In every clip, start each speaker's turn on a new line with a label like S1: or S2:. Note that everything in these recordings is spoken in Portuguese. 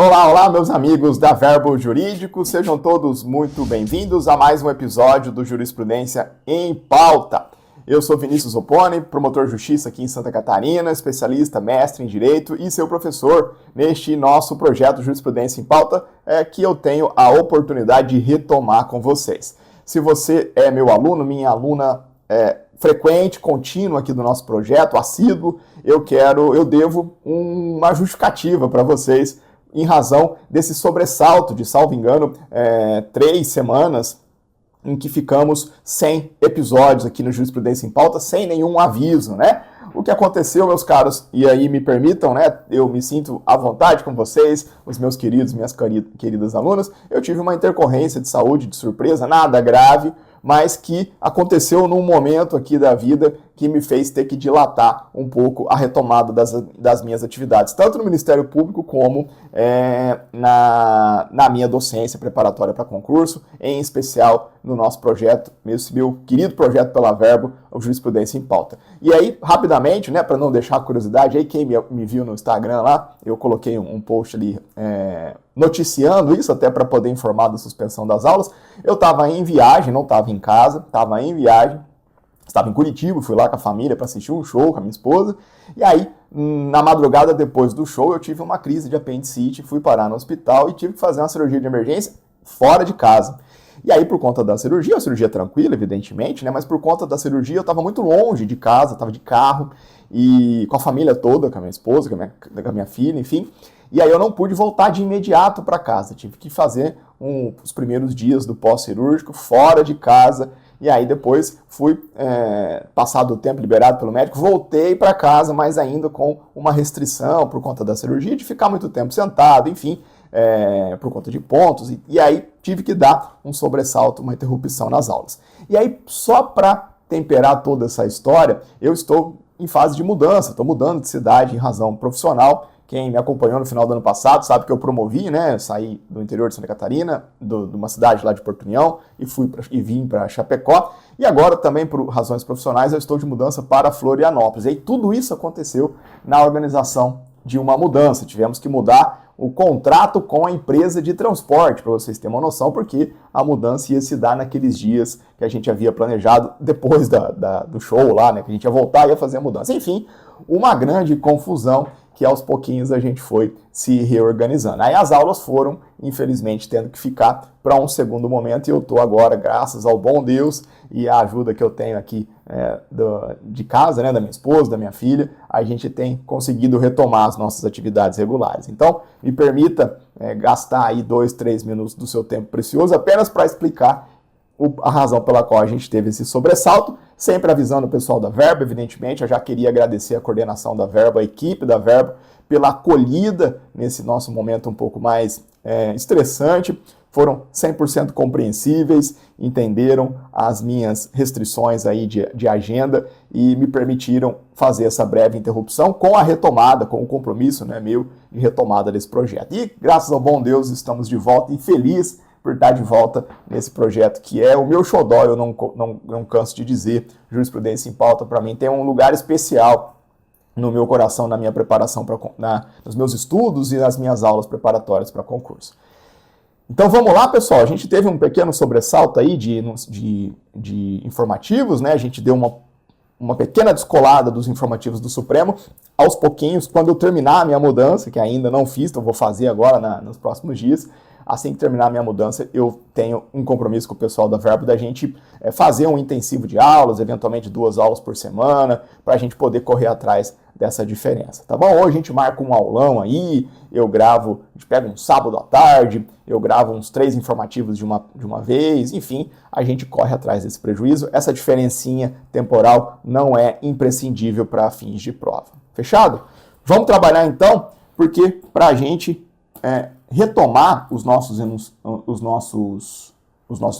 S1: Olá, olá, meus amigos da Verbo Jurídico, sejam todos muito bem-vindos a mais um episódio do Jurisprudência em Pauta. Eu sou Vinícius Opponi, promotor de justiça aqui em Santa Catarina, especialista, mestre em Direito e seu professor neste nosso projeto Jurisprudência em Pauta, que eu tenho a oportunidade de retomar com vocês. Se você é meu aluno, minha aluna frequente, contínua aqui do nosso projeto, assíduo, eu devo uma justificativa para vocês em razão desse sobressalto de, salvo engano, 3 semanas em que ficamos sem episódios aqui no Jurisprudência em Pauta, sem nenhum aviso, né? O que aconteceu, meus caros, e aí me permitam, né? Eu me sinto à vontade com vocês, os meus queridos, minhas queridas alunas. Eu tive uma intercorrência de saúde de surpresa, nada grave, mas que aconteceu num momento aqui da vida que me fez ter que dilatar um pouco a retomada das minhas atividades, tanto no Ministério Público como na minha docência preparatória para concurso, em especial no nosso projeto, meu querido projeto pela Verbo, o Jurisprudência em Pauta. E aí, rapidamente, né, para não deixar a curiosidade, aí quem me viu no Instagram lá, eu coloquei um post ali noticiando isso, até para poder informar da suspensão das aulas. Eu estava em viagem, não estava em casa, estava em viagem, estava em Curitiba, fui lá com a família para assistir um show com a minha esposa, e aí, na madrugada depois do show, eu tive uma crise de apendicite, fui parar no hospital e tive que fazer uma cirurgia de emergência fora de casa. E aí, por conta da cirurgia, a cirurgia tranquila, evidentemente, né? Mas por conta da cirurgia, eu estava muito longe de casa, estava de carro, e com a família toda, com a minha esposa, com a minha filha, enfim. E aí eu não pude voltar de imediato para casa, tive que fazer os primeiros dias do pós-cirúrgico fora de casa, e aí depois fui, passado o tempo liberado pelo médico, voltei para casa, mas ainda com uma restrição por conta da cirurgia, de ficar muito tempo sentado, enfim, por conta de pontos, e aí tive que dar um sobressalto, uma interrupção nas aulas. E aí, só para temperar toda essa história, eu estou em fase de mudança, estou mudando de cidade em razão profissional. Quem me acompanhou no final do ano passado sabe que eu promovi, né? Saí do interior de Santa Catarina, de uma cidade lá de Porto União, e vim para Chapecó. E agora também, por razões profissionais, eu estou de mudança para Florianópolis. E aí tudo isso aconteceu na organização de uma mudança. Tivemos que mudar o contrato com a empresa de transporte, para vocês terem uma noção, porque a mudança ia se dar naqueles dias que a gente havia planejado depois do show lá, né? Que a gente ia voltar e ia fazer a mudança. Enfim, uma grande confusão que aos pouquinhos a gente foi se reorganizando. Aí as aulas foram, infelizmente, tendo que ficar para um segundo momento, e eu estou agora, graças ao bom Deus e à ajuda que eu tenho aqui de casa, né, da minha esposa, da minha filha, a gente tem conseguido retomar as nossas atividades regulares. Então, me permita gastar aí 2, 3 minutos do seu tempo precioso apenas para explicar a razão pela qual a gente teve esse sobressalto, sempre avisando o pessoal da Verbo, evidentemente. Eu já queria agradecer a coordenação da Verbo, a equipe da Verbo, pela acolhida nesse nosso momento um pouco mais estressante. Foram 100% compreensíveis, entenderam as minhas restrições aí de agenda e me permitiram fazer essa breve interrupção com a retomada, com o compromisso, né, meu de retomada desse projeto. E, graças ao bom Deus, estamos de volta e feliz por estar de volta nesse projeto que é o meu xodó. Eu não canso de dizer, Jurisprudência em Pauta para mim tem um lugar especial no meu coração, na minha preparação, nos meus estudos e nas minhas aulas preparatórias para concurso. Então vamos lá, pessoal, a gente teve um pequeno sobressalto aí de informativos, né? A gente deu uma pequena descolada dos informativos do Supremo. Aos pouquinhos, quando eu terminar a minha mudança, que ainda não fiz, então vou fazer agora nos próximos dias, assim que terminar a minha mudança, eu tenho um compromisso com o pessoal da Verbo da gente fazer um intensivo de aulas, eventualmente 2 aulas por semana, para a gente poder correr atrás dessa diferença, tá bom? Hoje a gente marca um aulão aí, eu gravo, a gente pega um sábado à tarde, eu gravo uns 3 informativos de uma vez, enfim, a gente corre atrás desse prejuízo. Essa diferencinha temporal não é imprescindível para fins de prova. Fechado? Vamos trabalhar então, porque para a gente retomar os nossos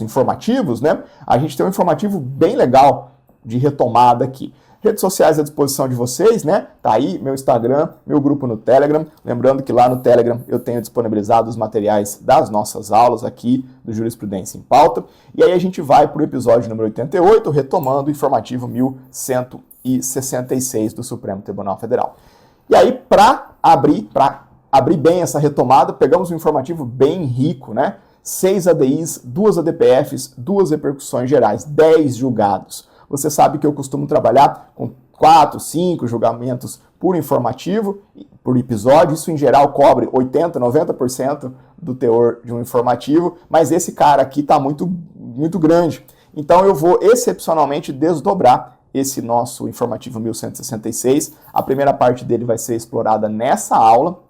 S1: informativos, né? A gente tem um informativo bem legal de retomada aqui. Redes sociais à disposição de vocês, né? Tá aí meu Instagram, meu grupo no Telegram. Lembrando que lá no Telegram eu tenho disponibilizado os materiais das nossas aulas aqui do Jurisprudência em Pauta. E aí a gente vai para o episódio número 88, retomando o informativo 1166 do Supremo Tribunal Federal. E aí, para abrir bem essa retomada, pegamos um informativo bem rico, né? 6 ADIs, 2 ADPFs, 2 repercussões gerais, 10 julgados. Você sabe que eu costumo trabalhar com 4, 5 julgamentos por informativo, por episódio. Isso, em geral, cobre 80%, 90% do teor de um informativo, mas esse cara aqui está muito grande. Então, eu vou excepcionalmente desdobrar esse nosso informativo 1166. A primeira parte dele vai ser explorada nessa aula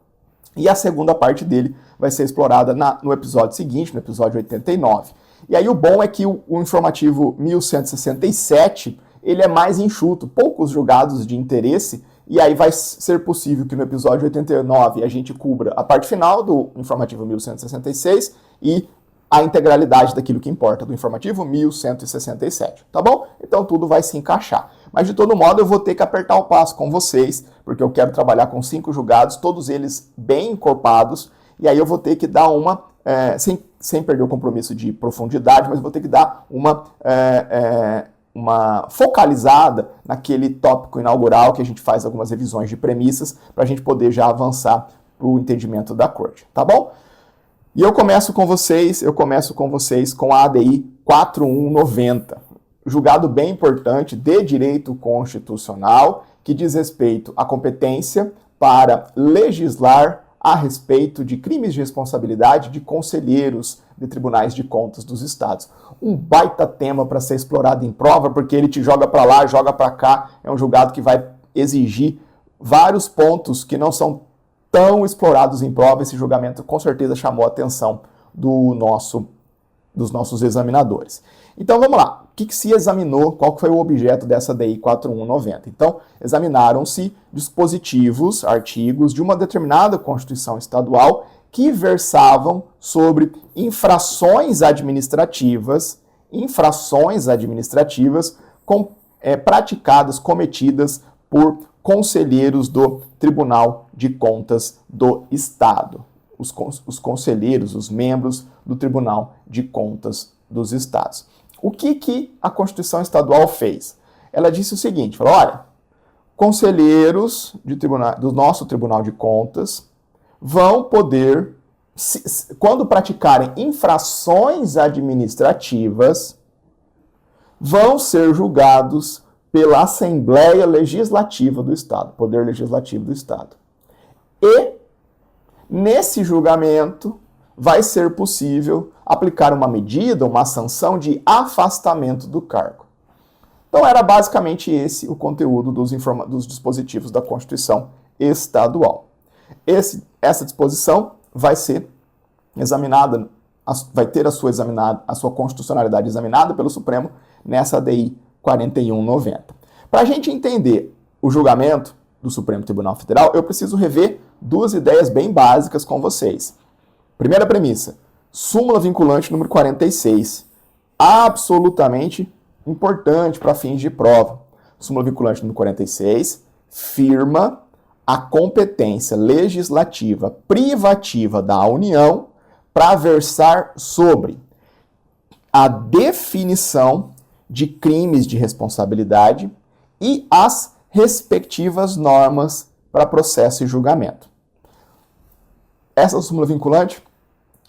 S1: e a segunda parte dele vai ser explorada no episódio seguinte, no episódio 89. E aí o bom é que o informativo 1167, ele é mais enxuto, poucos julgados de interesse, e aí vai ser possível que no episódio 89 a gente cubra a parte final do informativo 1166 e a integralidade daquilo que importa do informativo 1167, tá bom? Então tudo vai se encaixar. Mas de todo modo eu vou ter que apertar o passo com vocês, porque eu quero trabalhar com 5 julgados, todos eles bem encorpados, e aí eu vou ter que dar uma, sem perder o compromisso de profundidade, mas eu vou ter que dar uma focalizada naquele tópico inaugural que a gente faz algumas revisões de premissas para a gente poder já avançar para o entendimento da corte, tá bom? E eu começo com vocês com a ADI 4190, julgado bem importante de direito constitucional que diz respeito à competência para legislar a respeito de crimes de responsabilidade de conselheiros de tribunais de contas dos estados. Um baita tema para ser explorado em prova, porque ele te joga para lá, joga para cá. É um julgado que vai exigir vários pontos que não são tão explorados em prova. Esse julgamento com certeza chamou a atenção dos nossos examinadores. Então vamos lá. O que se examinou? Qual foi o objeto dessa DI 4190? Então, examinaram-se dispositivos, artigos de uma determinada Constituição Estadual que versavam sobre infrações administrativas praticadas, cometidas por conselheiros do Tribunal de Contas do Estado. Os conselheiros, os membros do Tribunal de Contas dos Estados. O que a Constituição Estadual fez? Ela disse o seguinte, falou, olha, conselheiros do nosso Tribunal de Contas vão poder, quando praticarem infrações administrativas, vão ser julgados pela Assembleia Legislativa do Estado, Poder Legislativo do Estado. E, nesse julgamento, vai ser possível aplicar uma medida, uma sanção de afastamento do cargo. Então, era basicamente esse o conteúdo dos dispositivos da Constituição Estadual. Essa disposição vai ser examinada, vai ter a sua constitucionalidade examinada pelo Supremo nessa DI 4190. Para a gente entender o julgamento do Supremo Tribunal Federal, eu preciso rever 2 ideias bem básicas com vocês. Primeira premissa, súmula vinculante número 46, absolutamente importante para fins de prova. Súmula vinculante número 46 firma a competência legislativa privativa da União para versar sobre a definição de crimes de responsabilidade e as respectivas normas para processo e julgamento. Essa súmula vinculante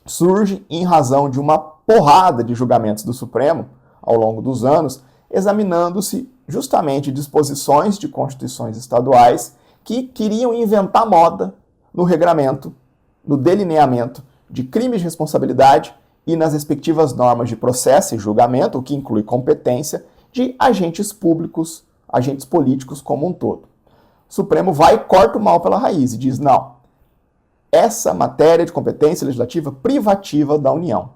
S1: surge em razão de uma porrada de julgamentos do Supremo ao longo dos anos, examinando-se justamente disposições de constituições estaduais que queriam inventar moda no regramento, no delineamento de crimes de responsabilidade e nas respectivas normas de processo e julgamento, o que inclui competência de agentes públicos, agentes políticos como um todo. O Supremo vai e corta o mal pela raiz e diz, não, essa matéria de competência legislativa privativa da União.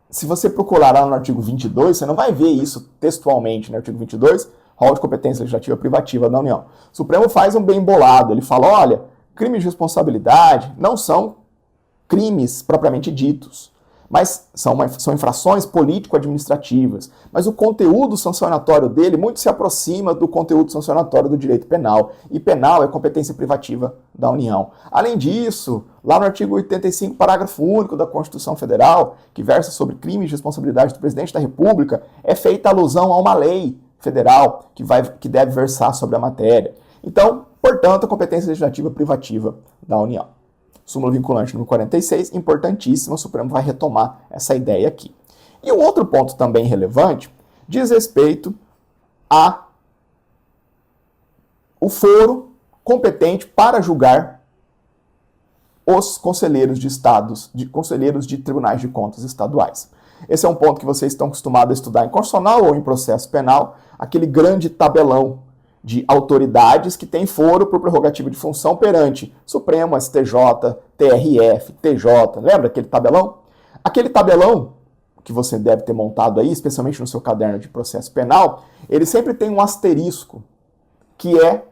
S1: Se você procurar lá no artigo 22, você não vai ver isso textualmente no artigo 22, rol de competência legislativa privativa da União. O Supremo faz um bem bolado, ele fala, olha, crimes de responsabilidade não são crimes propriamente ditos, mas são infrações político-administrativas. Mas o conteúdo sancionatório dele muito se aproxima do conteúdo sancionatório do direito penal. E penal é competência privativa da União. Além disso, lá no artigo 85, parágrafo único da Constituição Federal, que versa sobre crimes de responsabilidade do presidente da República, é feita alusão a uma lei federal que deve versar sobre a matéria. Então, portanto, a competência legislativa privativa da União. Súmula vinculante número 46, importantíssima, o Supremo vai retomar essa ideia aqui. E um outro ponto também relevante diz respeito ao foro competente para julgar os conselheiros de estados, conselheiros de tribunais de contas estaduais. Esse é um ponto que vocês estão acostumados a estudar em constitucional ou em processo penal, aquele grande tabelão de autoridades que tem foro por prerrogativa de função perante Supremo, STJ, TRF, TJ. Lembra aquele tabelão? Aquele tabelão que você deve ter montado aí, especialmente no seu caderno de processo penal, ele sempre tem um asterisco, que é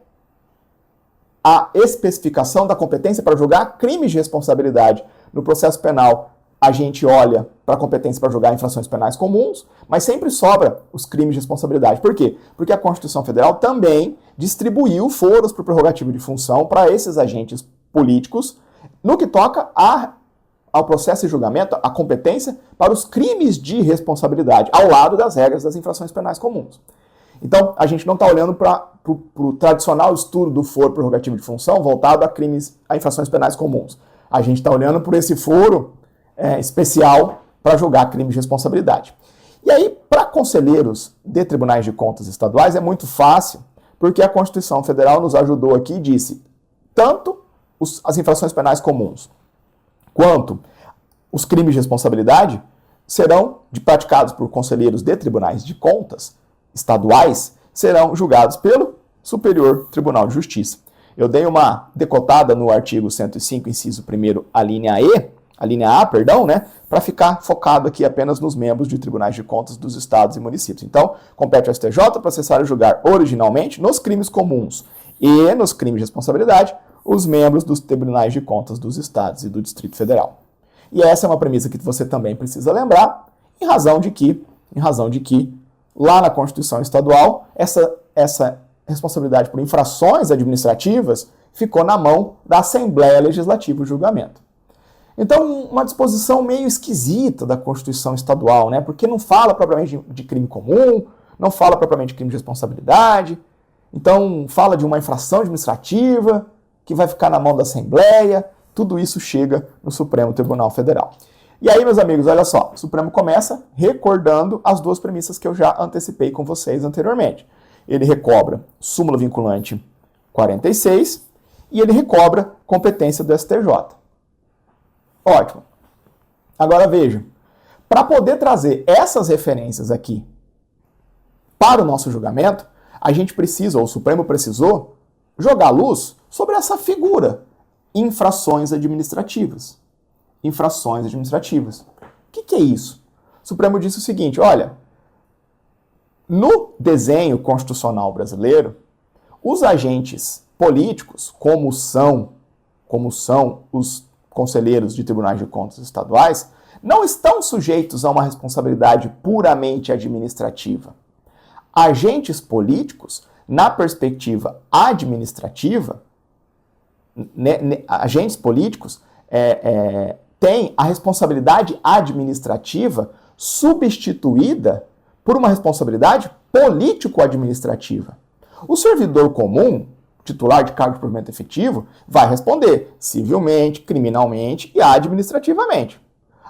S1: a especificação da competência para julgar crimes de responsabilidade. No processo penal, a gente olha para a competência para julgar infrações penais comuns, mas sempre sobra os crimes de responsabilidade. Por quê? Porque a Constituição Federal também distribuiu foros por prerrogativa de função para esses agentes políticos no que toca ao processo de julgamento, a competência para os crimes de responsabilidade, ao lado das regras das infrações penais comuns. Então, a gente não está olhando para o tradicional estudo do foro prerrogativo de função voltado a infrações penais comuns. A gente está olhando por esse foro especial para julgar crimes de responsabilidade. E aí, para conselheiros de tribunais de contas estaduais, é muito fácil, porque a Constituição Federal nos ajudou aqui e disse tanto as infrações penais comuns quanto os crimes de responsabilidade serão praticados por conselheiros de tribunais de contas estaduais, serão julgados pelo Superior Tribunal de Justiça. Eu dei uma decotada no artigo 105, inciso 1º, a linha A, para ficar focado aqui apenas nos membros de tribunais de contas dos estados e municípios. Então, compete ao STJ processar e julgar originalmente nos crimes comuns e nos crimes de responsabilidade os membros dos tribunais de contas dos estados e do Distrito Federal. E essa é uma premissa que você também precisa lembrar, em razão de que lá na Constituição Estadual, essa responsabilidade por infrações administrativas ficou na mão da Assembleia Legislativa o julgamento. Então, uma disposição meio esquisita da Constituição Estadual, né? Porque não fala propriamente de crime comum, não fala propriamente de crime de responsabilidade, então fala de uma infração administrativa que vai ficar na mão da Assembleia, tudo isso chega no Supremo Tribunal Federal. E aí, meus amigos, olha só, o Supremo começa recordando as duas premissas que eu já antecipei com vocês anteriormente. Ele recobra súmula vinculante 46 e ele recobra competência do STJ. Ótimo. Agora veja, para poder trazer essas referências aqui para o nosso julgamento, a gente precisa, ou o Supremo precisou, jogar luz sobre essa figura, infrações administrativas. Infrações administrativas. O que é isso? O Supremo disse o seguinte, olha, no desenho constitucional brasileiro, os agentes políticos, como são os conselheiros de tribunais de contas estaduais, não estão sujeitos a uma responsabilidade puramente administrativa. Agentes políticos, na perspectiva administrativa, agentes políticos têm a responsabilidade administrativa substituída por uma responsabilidade político-administrativa. O servidor comum, titular de cargo de provimento efetivo, vai responder civilmente, criminalmente e administrativamente.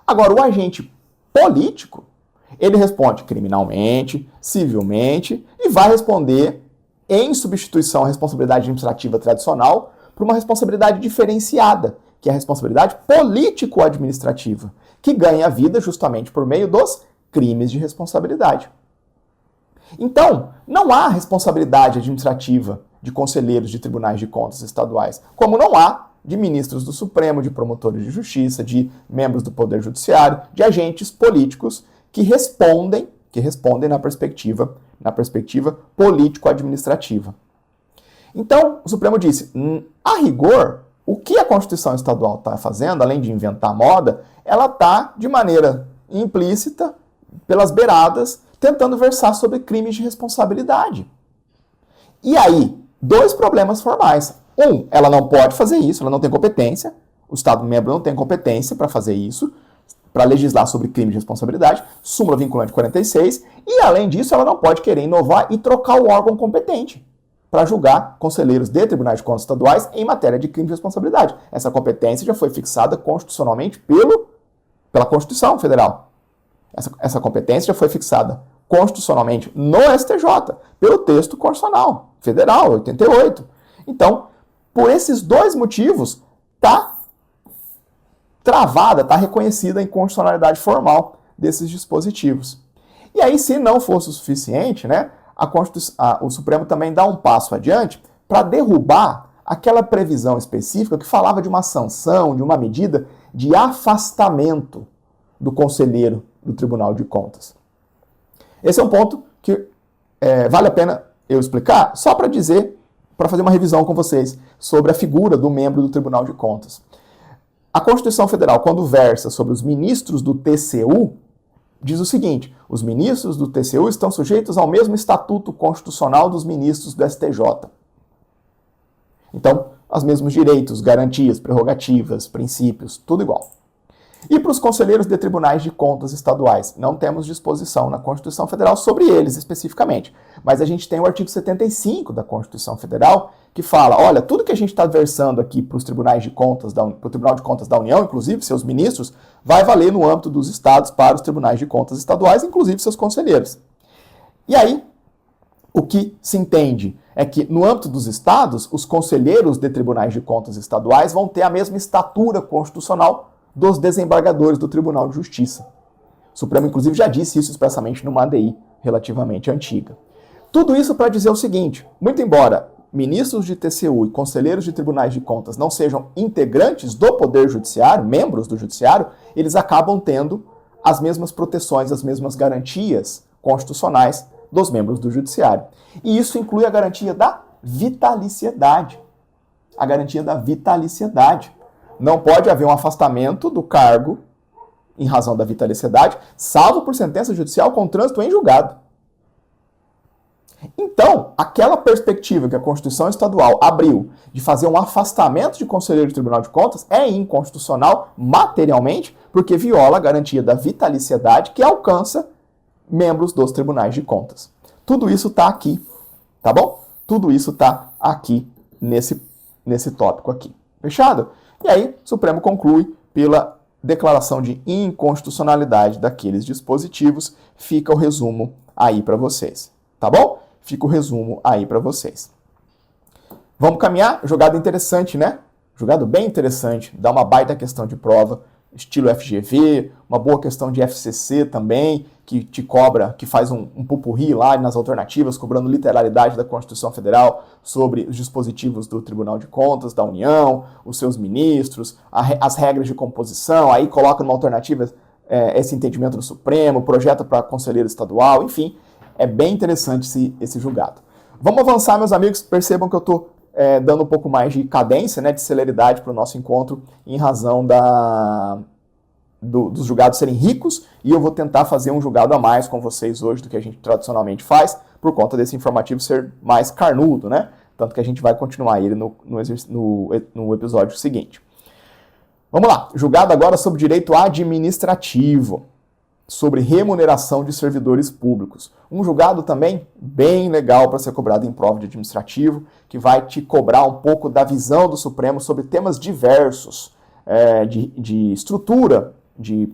S1: Agora, o agente político, ele responde criminalmente, civilmente e vai responder em substituição à responsabilidade administrativa tradicional por uma responsabilidade diferenciada, que é a responsabilidade político-administrativa, que ganha vida justamente por meio dos crimes de responsabilidade. Então, não há responsabilidade administrativa de conselheiros de tribunais de contas estaduais, como não há de ministros do Supremo, de promotores de justiça, de membros do Poder Judiciário, de agentes políticos que respondem na perspectiva político-administrativa. Então, o Supremo disse, a rigor, o que a Constituição Estadual está fazendo, além de inventar moda, ela está, de maneira implícita, pelas beiradas, tentando versar sobre crimes de responsabilidade. E aí, dois problemas formais. Ela não pode fazer isso, ela não tem competência, o Estado-membro não tem competência para fazer isso, para legislar sobre crime de responsabilidade, súmula vinculante 46, e além disso, ela não pode querer inovar e trocar o órgão competente. para julgar conselheiros de tribunais de contas estaduais em matéria de crime de responsabilidade. Essa competência já foi fixada constitucionalmente pela Constituição Federal. Essa competência já foi fixada constitucionalmente no STJ, pelo texto constitucional federal, 88. Então, por esses dois motivos, está travada, está reconhecida a inconstitucionalidade formal desses dispositivos. E aí, se não fosse o suficiente, né, o Supremo também dá um passo adiante para derrubar aquela previsão específica que falava de uma sanção, de uma medida de afastamento do conselheiro do Tribunal de Contas. Esse é um ponto que vale a pena eu explicar, só para dizer, para fazer uma revisão com vocês sobre a figura do membro do Tribunal de Contas. A Constituição Federal, quando versa sobre os ministros do TCU, diz o seguinte: os ministros do TCU estão sujeitos ao mesmo estatuto constitucional dos ministros do STJ. Então, os mesmos direitos, garantias, prerrogativas, princípios, tudo igual. E para os conselheiros de tribunais de contas estaduais, não temos disposição na Constituição Federal sobre eles especificamente, mas a gente tem o artigo 75 da Constituição Federal que fala, olha, tudo que a gente está versando aqui para os tribunais de contas, para o Tribunal de Contas da União, inclusive seus ministros, vai valer no âmbito dos estados para os tribunais de contas estaduais, inclusive seus conselheiros. E aí, o que se entende é que no âmbito dos estados, os conselheiros de tribunais de contas estaduais vão ter a mesma estatura constitucional dos desembargadores do Tribunal de Justiça. O Supremo, inclusive, já disse isso expressamente numa ADI relativamente antiga. Tudo isso para dizer o seguinte: muito embora ministros de TCU e conselheiros de tribunais de contas não sejam integrantes do Poder Judiciário, membros do Judiciário, eles acabam tendo as mesmas proteções, as mesmas garantias constitucionais dos membros do Judiciário. E isso inclui a garantia da vitaliciedade. A garantia da vitaliciedade. Não pode haver um afastamento do cargo em razão da vitaliciedade, salvo por sentença judicial com trânsito em julgado. Então, aquela perspectiva que a Constituição Estadual abriu de fazer um afastamento de conselheiro de Tribunal de Contas é inconstitucional materialmente, porque viola a garantia da vitaliciedade que alcança membros dos Tribunais de Contas. Tudo isso está aqui, tá bom? Tudo isso está aqui nesse tópico aqui. Fechado? E aí, o Supremo conclui pela declaração de inconstitucionalidade daqueles dispositivos. Fica o resumo aí para vocês, tá bom? Fica o resumo aí para vocês. Vamos caminhar? Jogada interessante, né? Jogado bem interessante. Dá uma baita questão de prova, estilo FGV, uma boa questão de FCC também, que te cobra, que faz um pupurri lá nas alternativas, cobrando literalidade da Constituição Federal sobre os dispositivos do Tribunal de Contas, da União, os seus ministros, as regras de composição, aí coloca numa alternativa esse entendimento do Supremo, projeta para conselheiro estadual, enfim, é bem interessante esse julgado. Vamos avançar, meus amigos, percebam que eu estou dando um pouco mais de cadência, né, de celeridade para o nosso encontro em razão dos julgados serem ricos, e eu vou tentar fazer um julgado a mais com vocês hoje do que a gente tradicionalmente faz, por conta desse informativo ser mais carnudo, né? Tanto que a gente vai continuar ele no episódio seguinte. Vamos lá, julgado agora sobre direito administrativo, sobre remuneração de servidores públicos. Um julgado também bem legal para ser cobrado em prova de administrativo, que vai te cobrar um pouco da visão do Supremo sobre temas diversos, de estrutura, de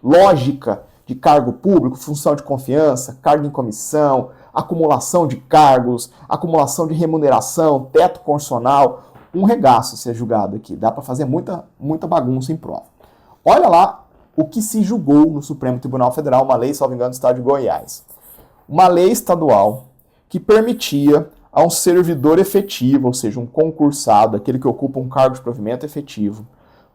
S1: lógica de cargo público, função de confiança, cargo em comissão, acumulação de cargos, acumulação de remuneração, teto constitucional. Um regaço ser julgado aqui. Dá para fazer muita bagunça em prova. Olha lá o que se julgou no Supremo Tribunal Federal, uma lei, salvo engano, do Estado de Goiás. Uma lei estadual que permitia a um servidor efetivo, ou seja, um concursado, aquele que ocupa um cargo de provimento efetivo,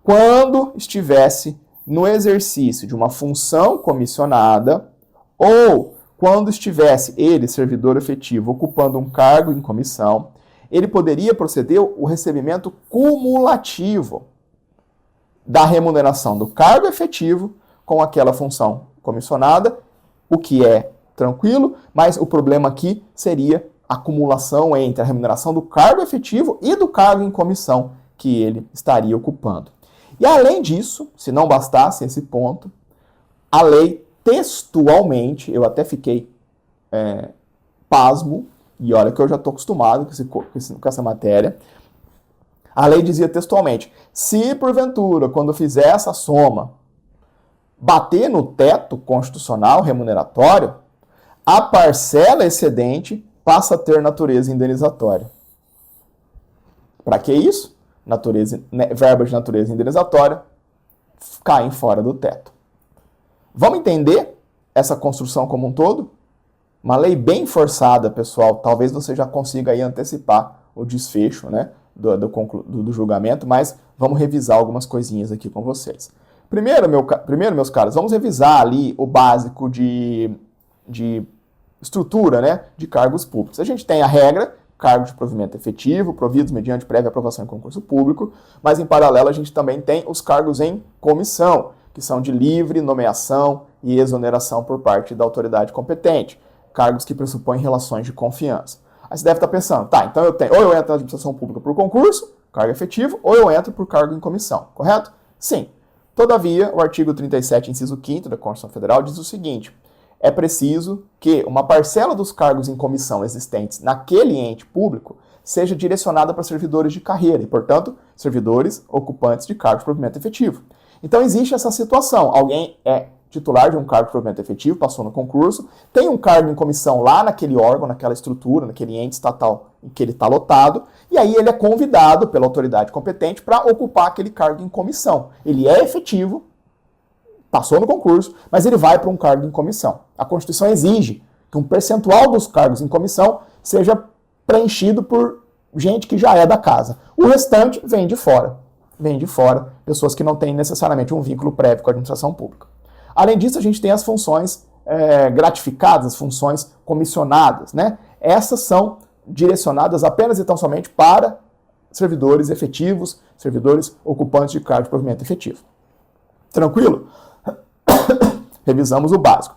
S1: quando estivesse no exercício de uma função comissionada ou quando estivesse ele, servidor efetivo, ocupando um cargo em comissão, ele poderia proceder o recebimento cumulativo da remuneração do cargo efetivo com aquela função comissionada, o que é tranquilo, mas o problema aqui seria a acumulação entre a remuneração do cargo efetivo e do cargo em comissão que ele estaria ocupando. E além disso, se não bastasse esse ponto, a lei textualmente, eu até fiquei pasmo, e olha que eu já estou acostumado com essa matéria, a lei dizia textualmente, se porventura, quando fizer essa soma, bater no teto constitucional remuneratório, a parcela excedente passa a ter natureza indenizatória. Para que isso? Verba de natureza indenizatória caem fora do teto. Vamos entender essa construção como um todo? Uma lei bem forçada, pessoal. Talvez você já consiga aí antecipar o desfecho, né, do julgamento, mas vamos revisar algumas coisinhas aqui com vocês. Primeiro, meus caros, vamos revisar ali o básico de estrutura, né, de cargos públicos. A gente tem a regra, cargo de provimento efetivo, providos mediante prévia aprovação em concurso público, mas em paralelo a gente também tem os cargos em comissão, que são de livre nomeação e exoneração por parte da autoridade competente, cargos que pressupõem relações de confiança. Aí você deve estar pensando, tá, então ou eu entro na administração pública por concurso, cargo efetivo, ou eu entro por cargo em comissão, correto? Sim. Todavia, o artigo 37, inciso 5º da Constituição Federal diz o seguinte: é preciso que uma parcela dos cargos em comissão existentes naquele ente público seja direcionada para servidores de carreira e, portanto, servidores ocupantes de cargos de provimento efetivo. Então, existe essa situação. Alguém é titular de um cargo de provimento efetivo, passou no concurso, tem um cargo em comissão lá naquele órgão, naquela estrutura, naquele ente estatal em que ele está lotado, e aí ele é convidado pela autoridade competente para ocupar aquele cargo em comissão. Ele é efetivo, passou no concurso, mas ele vai para um cargo em comissão. A Constituição exige que um percentual dos cargos em comissão seja preenchido por gente que já é da casa. O restante vem de fora. Vem de fora, pessoas que não têm necessariamente um vínculo prévio com a administração pública. Além disso, a gente tem as funções gratificadas, as funções comissionadas, né? Essas são direcionadas apenas e tão somente para servidores efetivos, servidores ocupantes de cargo de provimento efetivo. Tranquilo? Revisamos o básico.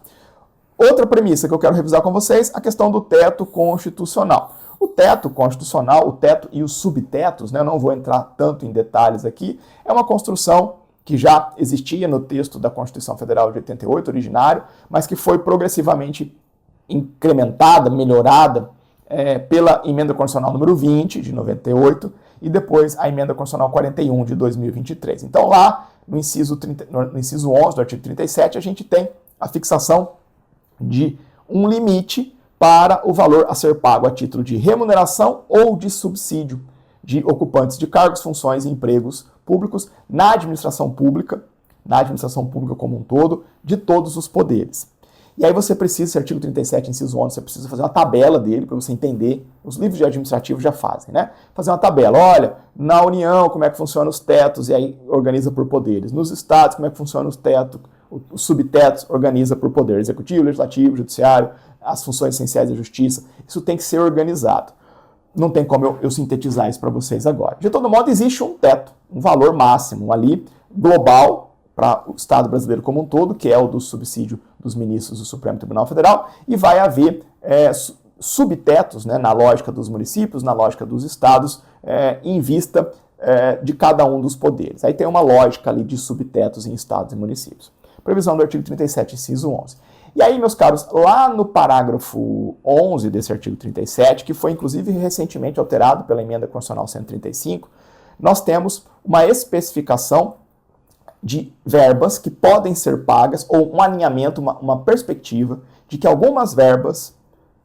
S1: Outra premissa que eu quero revisar com vocês, a questão do teto constitucional. O teto constitucional, o teto e os subtetos, né, eu não vou entrar tanto em detalhes aqui, é uma construção que já existia no texto da Constituição Federal de 88, originário, mas que foi progressivamente incrementada, melhorada pela Emenda Constitucional número 20, de 98, e depois a Emenda Constitucional 41, de 2023. Então lá, no inciso 11 do artigo 37, a gente tem a fixação de um limite para o valor a ser pago a título de remuneração ou de subsídio de ocupantes de cargos, funções e empregos públicos na administração pública como um todo, de todos os poderes. E aí você precisa, esse artigo 37, inciso 11, você precisa fazer uma tabela dele para você entender, os livros de administrativo já fazem, né? Fazer uma tabela, olha, na União como é que funcionam os tetos, e aí organiza por poderes. Nos estados como é que funcionam os tetos, os subtetos, organiza por poder executivo, legislativo, judiciário, as funções essenciais da justiça. Isso tem que ser organizado. Não tem como eu sintetizar isso para vocês agora. De todo modo, existe um teto, um valor máximo ali, global, para o Estado brasileiro como um todo, que é o do subsídio dos ministros do Supremo Tribunal Federal, e vai haver subtetos, né, na lógica dos municípios, na lógica dos estados, em vista de cada um dos poderes. Aí tem uma lógica ali de subtetos em estados e municípios. Previsão do artigo 37, inciso 11. E aí, meus caros, lá no parágrafo 11 desse artigo 37, que foi inclusive recentemente alterado pela Emenda Constitucional 135, nós temos uma especificação de verbas que podem ser pagas, ou um alinhamento, uma perspectiva de que algumas verbas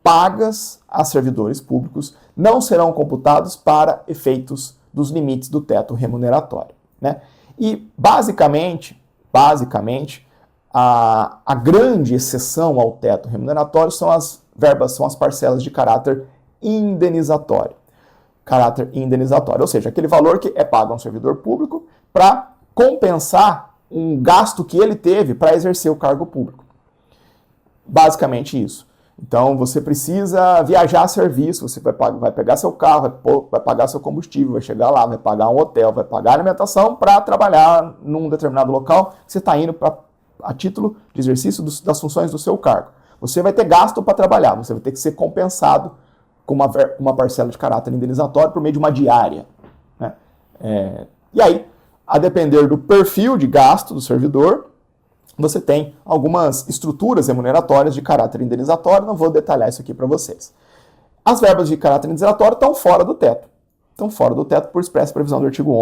S1: pagas a servidores públicos não serão computadas para efeitos dos limites do teto remuneratório, né? E, basicamente, a grande exceção ao teto remuneratório são as verbas, são as parcelas de caráter indenizatório. Ou seja, aquele valor que é pago a um servidor público para compensar um gasto que ele teve para exercer o cargo público. Basicamente isso. Então, você precisa viajar a serviço, você vai pegar seu carro, vai pagar seu combustível, vai chegar lá, vai pagar um hotel, vai pagar alimentação para trabalhar num determinado local que você está indo a título de exercício das funções do seu cargo. Você vai ter gasto para trabalhar, você vai ter que ser compensado com uma parcela de caráter indenizatório por meio de uma diária, né? E aí, a depender do perfil de gasto do servidor, você tem algumas estruturas remuneratórias de caráter indenizatório, não vou detalhar isso aqui para vocês. As verbas de caráter indenizatório estão fora do teto. Estão fora do teto por expressa previsão do artigo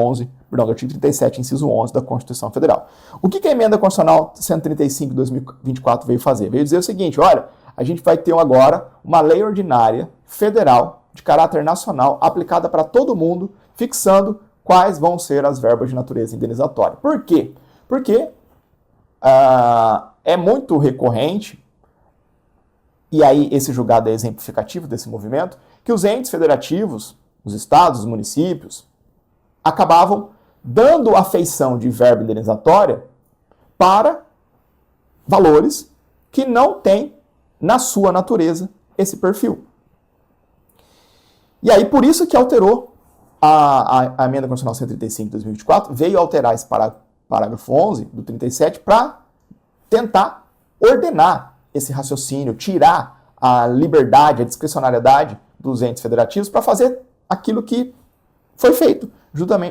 S1: 37, inciso 11 da Constituição Federal. O que a Emenda Constitucional 135 de 2024 veio fazer? Veio dizer o seguinte, olha, a gente vai ter agora uma lei ordinária federal de caráter nacional aplicada para todo mundo, fixando quais vão ser as verbas de natureza indenizatória. Por quê? Porque é muito recorrente, e aí esse julgado é exemplificativo desse movimento, que os entes federativos, os estados, os municípios, acabavam dando a feição de verba indenizatória para valores que não têm, na sua natureza, esse perfil. E aí, por isso que alterou a Emenda Constitucional 135 de 2024, veio alterar esse parágrafo 11 do 37 para tentar ordenar esse raciocínio, tirar a liberdade, a discricionariedade dos entes federativos para fazer aquilo que foi feito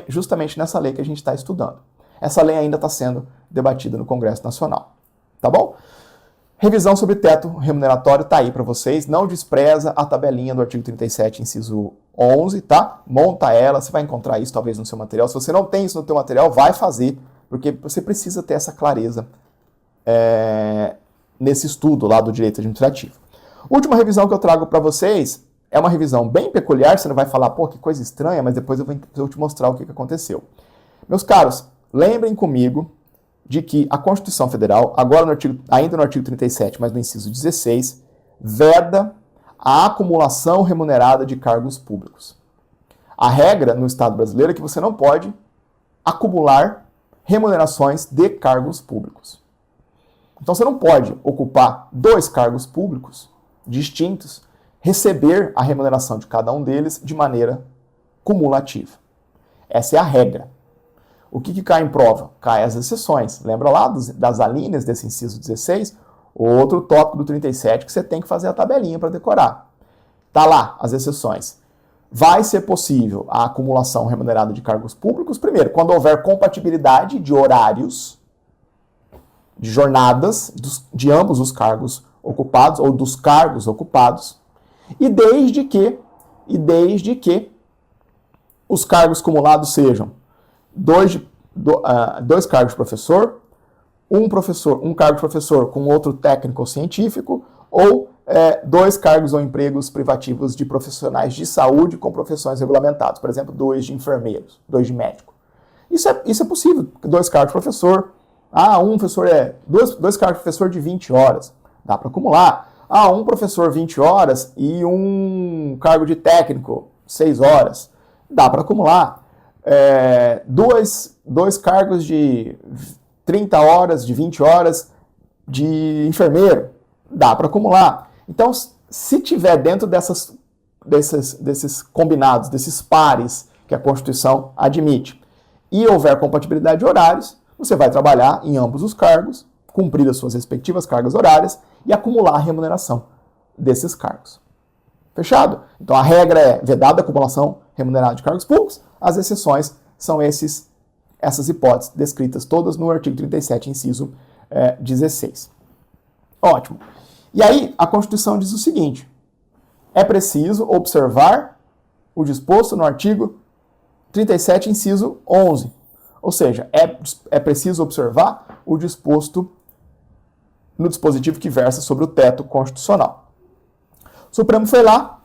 S1: justamente nessa lei que a gente está estudando. Essa lei ainda está sendo debatida no Congresso Nacional. Tá bom? Revisão sobre teto remuneratório está aí para vocês. Não despreza a tabelinha do artigo 37, inciso 11, tá? Monta ela, você vai encontrar isso talvez no seu material. Se você não tem isso no seu material, vai fazer, porque você precisa ter essa clareza nesse estudo lá do direito administrativo. Última revisão que eu trago para vocês é uma revisão bem peculiar, você não vai falar, pô, que coisa estranha, mas depois eu vou te mostrar o que aconteceu. Meus caros, lembrem comigo de que a Constituição Federal, agora ainda no artigo 37, mas no inciso 16, veda a acumulação remunerada de cargos públicos. A regra no Estado brasileiro é que você não pode acumular remunerações de cargos públicos. Então você não pode ocupar 2 cargos públicos distintos, receber a remuneração de cada um deles de maneira cumulativa. Essa é a regra. O que cai em prova? Cai as exceções. Lembra lá das alíneas desse inciso 16? Outro tópico do 37 que você tem que fazer a tabelinha para decorar. Tá lá as exceções. Vai ser possível a acumulação remunerada de cargos públicos, primeiro, quando houver compatibilidade de horários, de jornadas de ambos os cargos ocupados ou dos cargos ocupados, e desde que os cargos cumulados sejam 2 cargos de professor, um cargo de professor com outro técnico ou científico, ou 2 cargos ou empregos privativos de profissionais de saúde com profissões regulamentadas, por exemplo, 2 de enfermeiros, 2 de médico. Isso é possível, 2 cargos de professor, dois cargos de professor de 20 horas, dá para acumular. Um professor 20 horas e um cargo de técnico 6 horas, dá para acumular. 2 cargos de 30 horas, de 20 horas de enfermeiro, dá para acumular. Então, se tiver dentro desses combinados, desses pares que a Constituição admite, e houver compatibilidade de horários, você vai trabalhar em ambos os cargos, cumprir as suas respectivas cargas horárias e acumular a remuneração desses cargos. Fechado? Então a regra é vedada a acumulação remunerada de cargos públicos, as exceções são essas hipóteses descritas todas no artigo 37, inciso 16. Ótimo. E aí a Constituição diz o seguinte, é preciso observar o disposto no artigo 37, inciso 11. Ou seja, é preciso observar o disposto no dispositivo que versa sobre o teto constitucional. O Supremo foi lá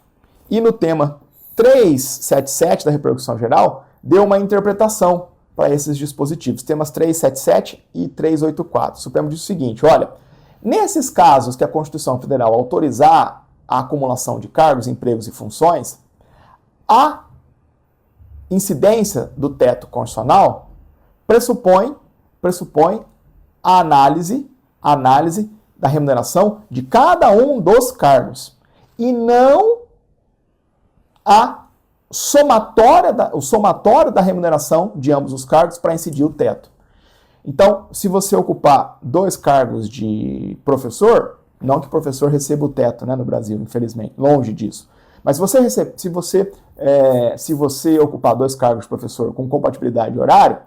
S1: e no tema 377 da repercussão geral deu uma interpretação para esses dispositivos, temas 377 e 384. O Supremo disse o seguinte, olha, nesses casos que a Constituição Federal autorizar a acumulação de cargos, empregos e funções, a incidência do teto constitucional pressupõe a análise da remuneração de cada um dos cargos e não o somatório da remuneração de ambos os cargos para incidir o teto. Então, se você ocupar 2 cargos de professor, não que professor receba o teto, né, no Brasil, infelizmente, longe disso, mas se você ocupar 2 cargos de professor com compatibilidade de horário,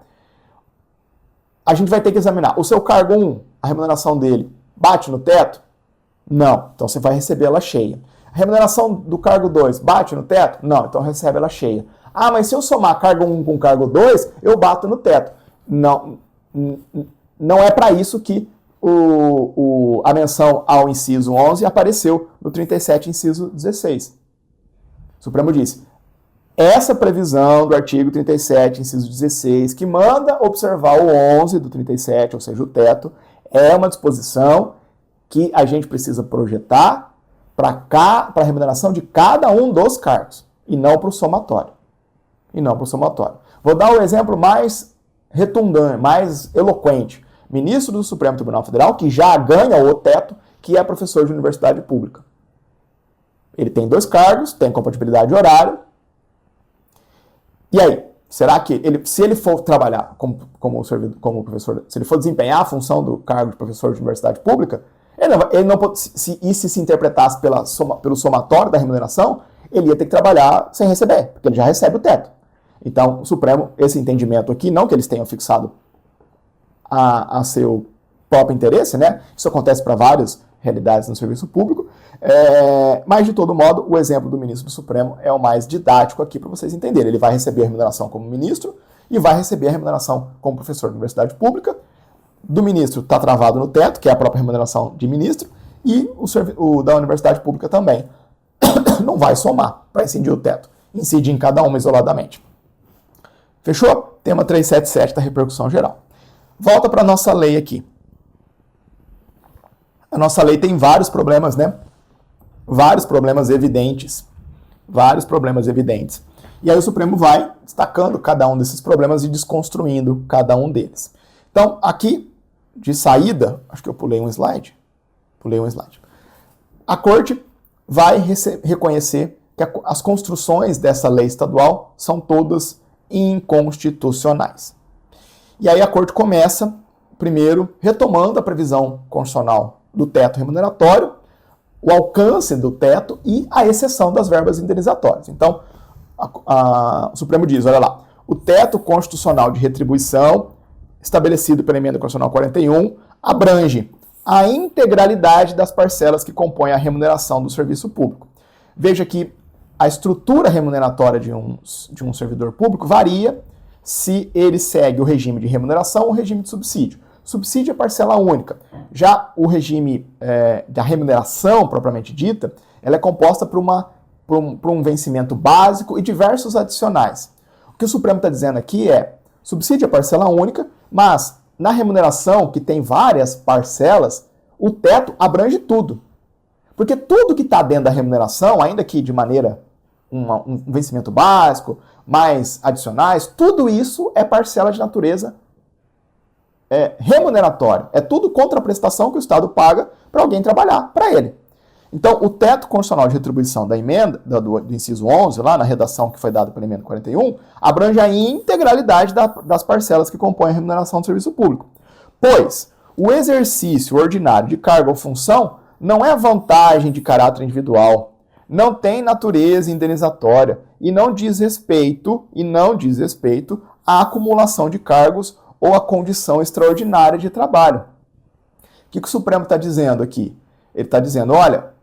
S1: a gente vai ter que examinar. O seu cargo 1, a remuneração dele, bate no teto? Não. Então você vai receber ela cheia. A remuneração do cargo 2 bate no teto? Não, então recebe ela cheia. Ah, mas se eu somar cargo 1 com cargo 2, eu bato no teto. Não, não é para isso que a menção ao inciso 11 apareceu no 37, inciso 16. O Supremo disse, essa previsão do artigo 37, inciso 16, que manda observar o 11 do 37, ou seja, o teto, é uma disposição que a gente precisa projetar para a remuneração de cada um dos cargos, e não para o somatório. Vou dar o exemplo mais retundante, mais eloquente. Ministro do Supremo Tribunal Federal, que já ganha o teto, que é professor de universidade pública. Ele tem 2 cargos, tem compatibilidade horária. E aí, será que se ele for trabalhar como professor, se ele for desempenhar a função do cargo de professor de universidade pública, ele não pode, se interpretasse pelo somatório da remuneração, ele ia ter que trabalhar sem receber, porque ele já recebe o teto. Então, o Supremo, esse entendimento aqui, não que eles tenham fixado a seu próprio interesse, né? Isso acontece para várias realidades no serviço público, mas, de todo modo, o exemplo do ministro do Supremo é o mais didático aqui para vocês entenderem. Ele vai receber a remuneração como ministro e vai receber a remuneração como professor de universidade pública. Do ministro está travado no teto, que é a própria remuneração de ministro, e o da universidade pública também. Não vai somar para incidir o teto, incide em cada uma isoladamente. Fechou? Tema 377 da repercussão geral. Volta para a nossa lei aqui. A nossa lei tem vários problemas, né? Vários problemas evidentes. E aí o Supremo vai destacando cada um desses problemas e desconstruindo cada um deles. Então, aqui, de saída, acho que eu pulei um slide. A Corte vai reconhecer que as construções dessa lei estadual são todas inconstitucionais. E aí a Corte começa, primeiro, retomando a previsão constitucional do teto remuneratório, o alcance do teto e a exceção das verbas indenizatórias. Então, o Supremo diz, olha lá, o teto constitucional de retribuição, estabelecido pela Emenda Constitucional 41, abrange a integralidade das parcelas que compõem a remuneração do serviço público. Veja que a estrutura remuneratória de um servidor público varia se ele segue o regime de remuneração ou o regime de subsídio. Subsídio é parcela única. Já o regime da remuneração, propriamente dita, ela é composta por um vencimento básico e diversos adicionais. O que o Supremo está dizendo aqui é, subsídio é parcela única, mas na remuneração, que tem várias parcelas, o teto abrange tudo. Porque tudo que está dentro da remuneração, ainda que de maneira um vencimento básico, mais adicionais, tudo isso é parcela de natureza remuneratória. É tudo contraprestação que o Estado paga para alguém trabalhar para ele. Então, o teto constitucional de retribuição da emenda, do inciso 11, lá na redação que foi dada pela emenda 41, abrange a integralidade das parcelas que compõem a remuneração do serviço público. Pois, o exercício ordinário de cargo ou função não é vantagem de caráter individual, não tem natureza indenizatória e não diz respeito à acumulação de cargos ou à condição extraordinária de trabalho. O que o Supremo está dizendo aqui? Ele está dizendo, olha,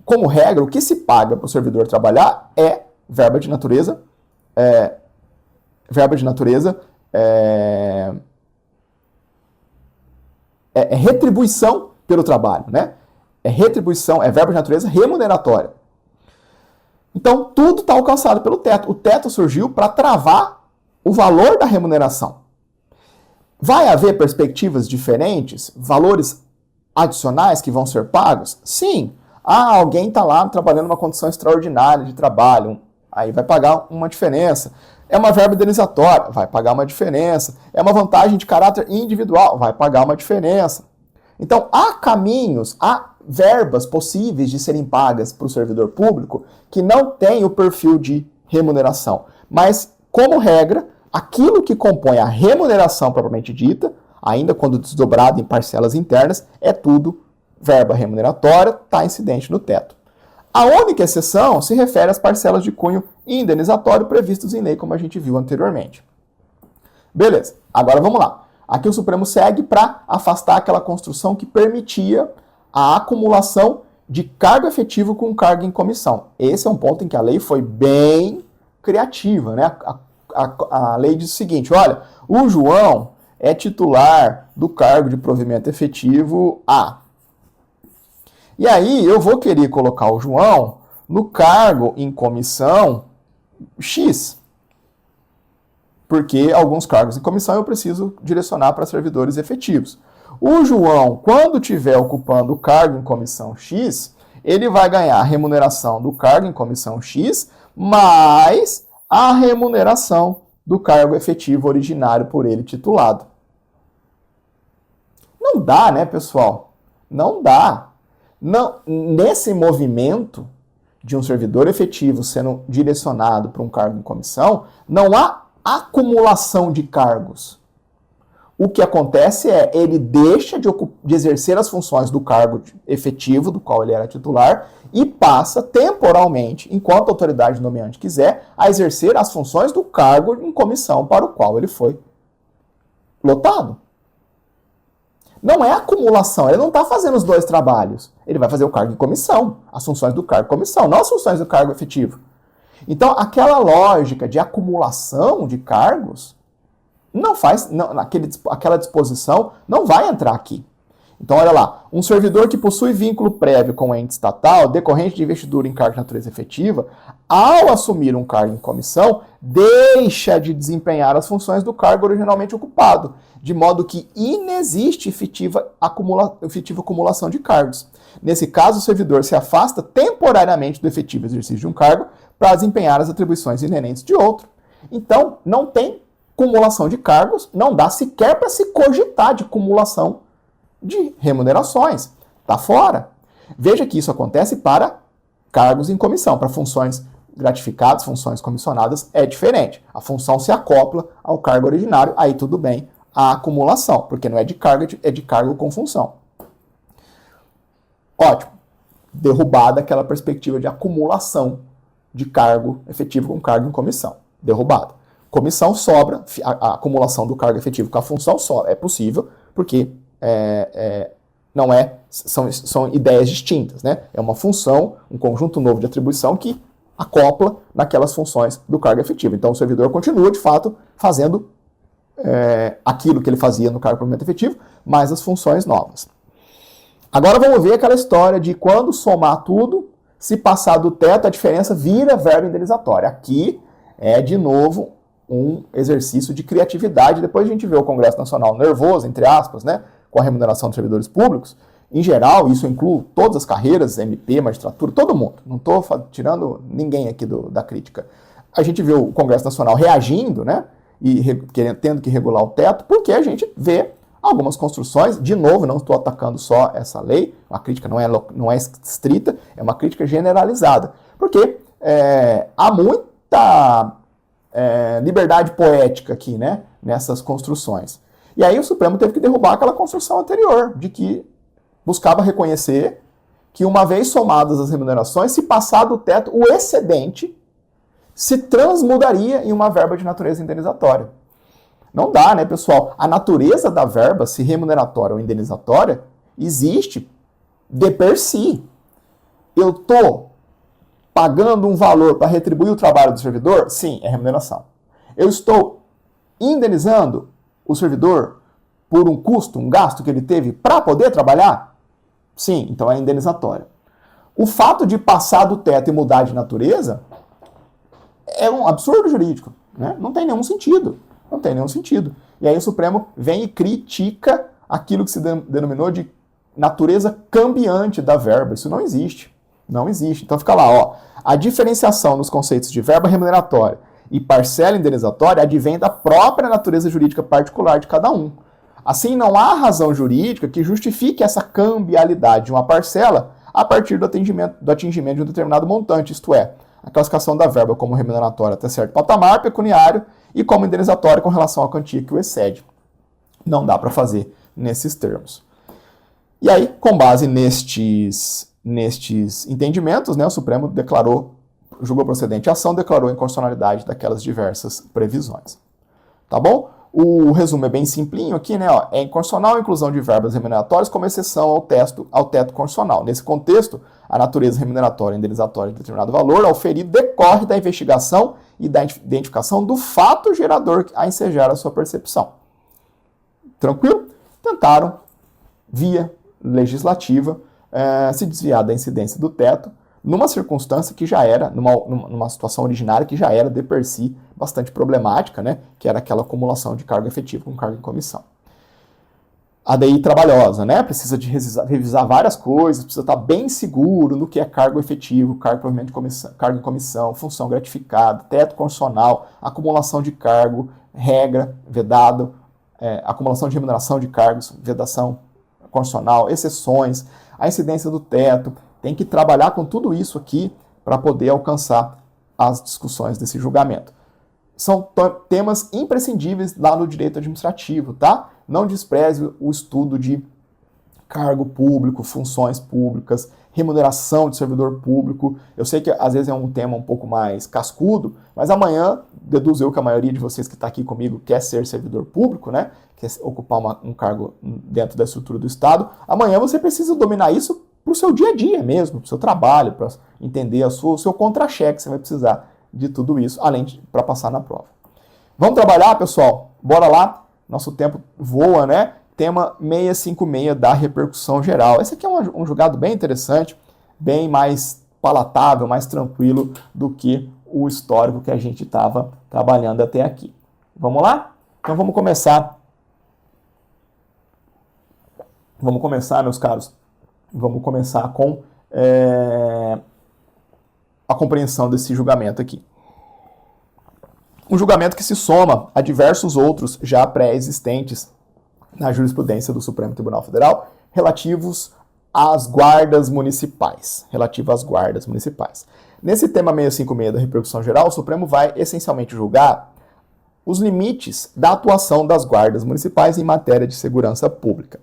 S1: como regra, o que se paga para o servidor trabalhar é verba de natureza, retribuição pelo trabalho, né? É verba de natureza remuneratória. Então, tudo está alcançado pelo teto. O teto surgiu para travar o valor da remuneração. Vai haver perspectivas diferentes, valores adicionais que vão ser pagos? Sim. Alguém está lá trabalhando numa condição extraordinária de trabalho, aí vai pagar uma diferença. É uma verba indenizatória, vai pagar uma diferença. É uma vantagem de caráter individual, vai pagar uma diferença. Então, há caminhos, há verbas possíveis de serem pagas para o servidor público que não tem o perfil de remuneração. Mas, como regra, aquilo que compõe a remuneração propriamente dita, ainda quando desdobrado em parcelas internas, é tudo verba remuneratória, está incidente no teto. A única exceção se refere às parcelas de cunho indenizatório previstas em lei, como a gente viu anteriormente. Beleza, agora vamos lá. Aqui o Supremo segue para afastar aquela construção que permitia a acumulação de cargo efetivo com cargo em comissão. Esse é um ponto em que a lei foi bem criativa, né? A lei diz o seguinte, olha, o João é titular do cargo de provimento efetivo A. E aí eu vou querer colocar o João no cargo em comissão X. Porque alguns cargos em comissão eu preciso direcionar para servidores efetivos. O João, quando estiver ocupando o cargo em comissão X, ele vai ganhar a remuneração do cargo em comissão X, mais a remuneração do cargo efetivo originário por ele titulado. Não dá, né, pessoal? Não dá. Não, nesse movimento de um servidor efetivo sendo direcionado para um cargo em comissão, não há acumulação de cargos. O que acontece é, ele deixa de exercer as funções do cargo efetivo, do qual ele era titular, e passa temporalmente, enquanto a autoridade nomeante quiser, a exercer as funções do cargo em comissão para o qual ele foi lotado. Não é acumulação, ele não está fazendo os dois trabalhos. Ele vai fazer o cargo em comissão, as funções do cargo em comissão, não as funções do cargo efetivo. Então, aquela lógica de acumulação de cargos não faz, aquela disposição não vai entrar aqui. Então, olha lá, um servidor que possui vínculo prévio com o ente estatal, decorrente de investidura em cargo de natureza efetiva, ao assumir um cargo em comissão, deixa de desempenhar as funções do cargo originalmente ocupado, de modo que inexiste efetiva acumulação de cargos. Nesse caso, o servidor se afasta temporariamente do efetivo exercício de um cargo para desempenhar as atribuições inerentes de outro. Então, não tem acumulação de cargos, não dá sequer para se cogitar de acumulação de remunerações. Está fora. Veja que isso acontece para cargos em comissão, para funções gratificadas, funções comissionadas, é diferente. A função se acopla ao cargo originário, aí tudo bem a acumulação, porque não é de cargo, é de cargo com função. Ótimo. Derrubada aquela perspectiva de acumulação de cargo efetivo com cargo em comissão. Derrubada. Comissão sobra, a acumulação do cargo efetivo com a função sobra. É possível, porque são ideias distintas, né? É uma função, um conjunto novo de atribuição que acopla naquelas funções do cargo efetivo. Então o servidor continua, de fato, fazendo aquilo que ele fazia no cargo de provimento efetivo, mais as funções novas. Agora vamos ver aquela história de quando somar tudo, se passar do teto, a diferença vira verba indenizatória. Aqui é, de novo, um exercício de criatividade. Depois a gente vê o Congresso Nacional nervoso, entre aspas, né, com a remuneração dos servidores públicos. Em geral, isso inclui todas as carreiras, MP, magistratura, todo mundo. Não estou tirando ninguém aqui da crítica. A gente vê o Congresso Nacional reagindo, né, e tendo que regular o teto, porque a gente vê algumas construções, de novo, não estou atacando só essa lei, a crítica não é estrita, é uma crítica generalizada, porque há muita liberdade poética aqui, né, nessas construções. E aí o Supremo teve que derrubar aquela construção anterior, de que buscava reconhecer que uma vez somadas as remunerações, se passar do teto, o excedente se transmudaria em uma verba de natureza indenizatória. Não dá, né, pessoal? A natureza da verba, se remuneratória ou indenizatória, existe de per si. Eu estou pagando um valor para retribuir o trabalho do servidor? Sim, é remuneração. Eu estou indenizando o servidor por um custo, um gasto que ele teve para poder trabalhar? Sim, então é indenizatória. O fato de passar do teto e mudar de natureza é um absurdo jurídico, né? Não tem nenhum sentido. Não tem nenhum sentido. E aí o Supremo vem e critica aquilo que se denominou de natureza cambiante da verba. Isso não existe. Não existe. Então fica lá, ó. A diferenciação nos conceitos de verba remuneratória e parcela indenizatória advém da própria natureza jurídica particular de cada um. Assim, não há razão jurídica que justifique essa cambialidade de uma parcela a partir do atingimento de um determinado montante, isto é, a classificação da verba como remuneratória até certo patamar pecuniário e como indenizatória com relação à quantia que o excede. Não dá para fazer nesses termos. E aí, com base nestes entendimentos, né, o Supremo julgou procedente a ação, declarou a inconstitucionalidade daquelas diversas previsões. Tá bom? O resumo é bem simplinho aqui, né? Ó, é inconstitucional a inclusão de verbas remuneratórias como exceção ao teto constitucional. Nesse contexto, a natureza remuneratória e indenizatória de determinado valor auferido decorre da investigação e da identificação do fato gerador a ensejar a sua percepção. Tranquilo? Tentaram, via legislativa, se desviar da incidência do teto, numa circunstância que já era, numa situação originária que já era de per si bastante problemática, né? Que era aquela acumulação de cargo efetivo com cargo em comissão. A DI trabalhosa, né? Precisa de revisar várias coisas, precisa estar bem seguro no que é cargo efetivo, cargo provimento de comissão, cargo em comissão, função gratificada, teto constitucional, acumulação de cargo, regra, vedado, acumulação de remuneração de cargos, vedação constitucional, exceções, a incidência do teto. Tem que trabalhar com tudo isso aqui para poder alcançar as discussões desse julgamento. São temas imprescindíveis lá no direito administrativo, tá? Não despreze o estudo de cargo público, funções públicas, remuneração de servidor público. Eu sei que às vezes é um tema um pouco mais cascudo, mas amanhã, deduzo eu que a maioria de vocês que está aqui comigo quer ser servidor público, né? Quer ocupar um cargo dentro da estrutura do Estado. Amanhã você precisa dominar isso para o seu dia a dia mesmo, para o seu trabalho, para entender o seu contra-cheque, você vai precisar de tudo isso, além de para passar na prova. Vamos trabalhar, pessoal? Bora lá? Nosso tempo voa, né? Tema 656 da repercussão geral. Esse aqui é um julgado bem interessante, bem mais palatável, mais tranquilo do que o histórico que a gente estava trabalhando até aqui. Vamos lá? Então vamos começar. Vamos começar, meus caros. Vamos começar com a compreensão desse julgamento aqui. Um julgamento que se soma a diversos outros já pré-existentes na jurisprudência do Supremo Tribunal Federal relativos às guardas municipais. Nesse tema 656 da repercussão geral, o Supremo vai essencialmente julgar os limites da atuação das guardas municipais em matéria de segurança pública.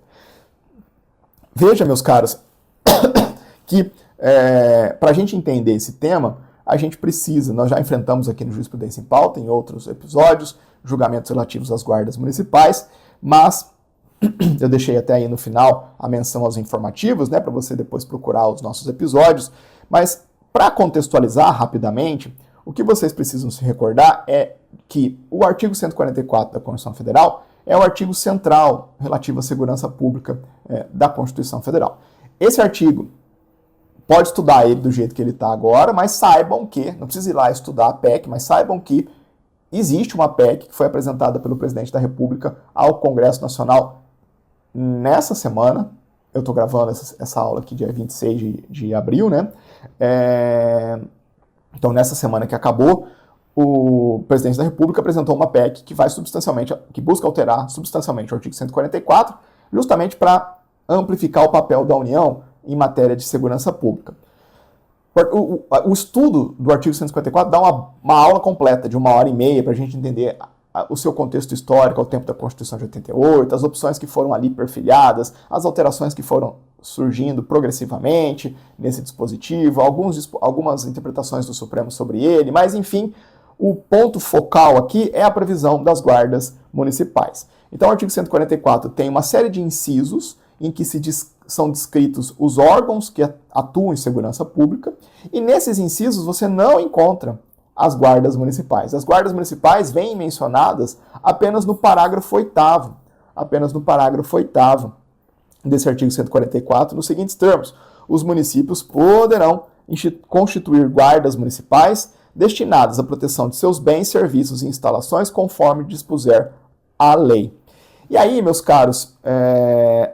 S1: Veja, meus caros, que para a gente entender esse tema, a gente precisa, nós já enfrentamos aqui no Jurisprudência em Pauta, em outros episódios, julgamentos relativos às guardas municipais, mas eu deixei até aí no final a menção aos informativos, né, para você depois procurar os nossos episódios, mas para contextualizar rapidamente, o que vocês precisam se recordar é que o artigo 144 da Constituição Federal é o artigo central relativo à segurança pública da Constituição Federal. Esse artigo, pode estudar ele do jeito que ele está agora, mas saibam que, não precisa ir lá estudar a PEC, mas saibam que existe uma PEC que foi apresentada pelo presidente da República ao Congresso Nacional nessa semana. Eu estou gravando essa aula aqui dia 26 de abril, né? Então, nessa semana que acabou, o presidente da República apresentou uma PEC que busca alterar substancialmente o artigo 144, justamente para amplificar o papel da União em matéria de segurança pública. O estudo do artigo 154 dá uma aula completa de 1h30 para a gente entender o seu contexto histórico ao tempo da Constituição de 88, as opções que foram ali perfilhadas, as alterações que foram surgindo progressivamente nesse dispositivo, algumas interpretações do Supremo sobre ele, mas enfim, o ponto focal aqui é a previsão das guardas municipais. Então o artigo 144 tem uma série de incisos em que são descritos os órgãos que atuam em segurança pública, e nesses incisos você não encontra as guardas municipais. As guardas municipais vêm mencionadas apenas no parágrafo 8º, desse artigo 144, nos seguintes termos: os municípios poderão constituir guardas municipais destinadas à proteção de seus bens, serviços e instalações, conforme dispuser a lei. E aí, meus caros,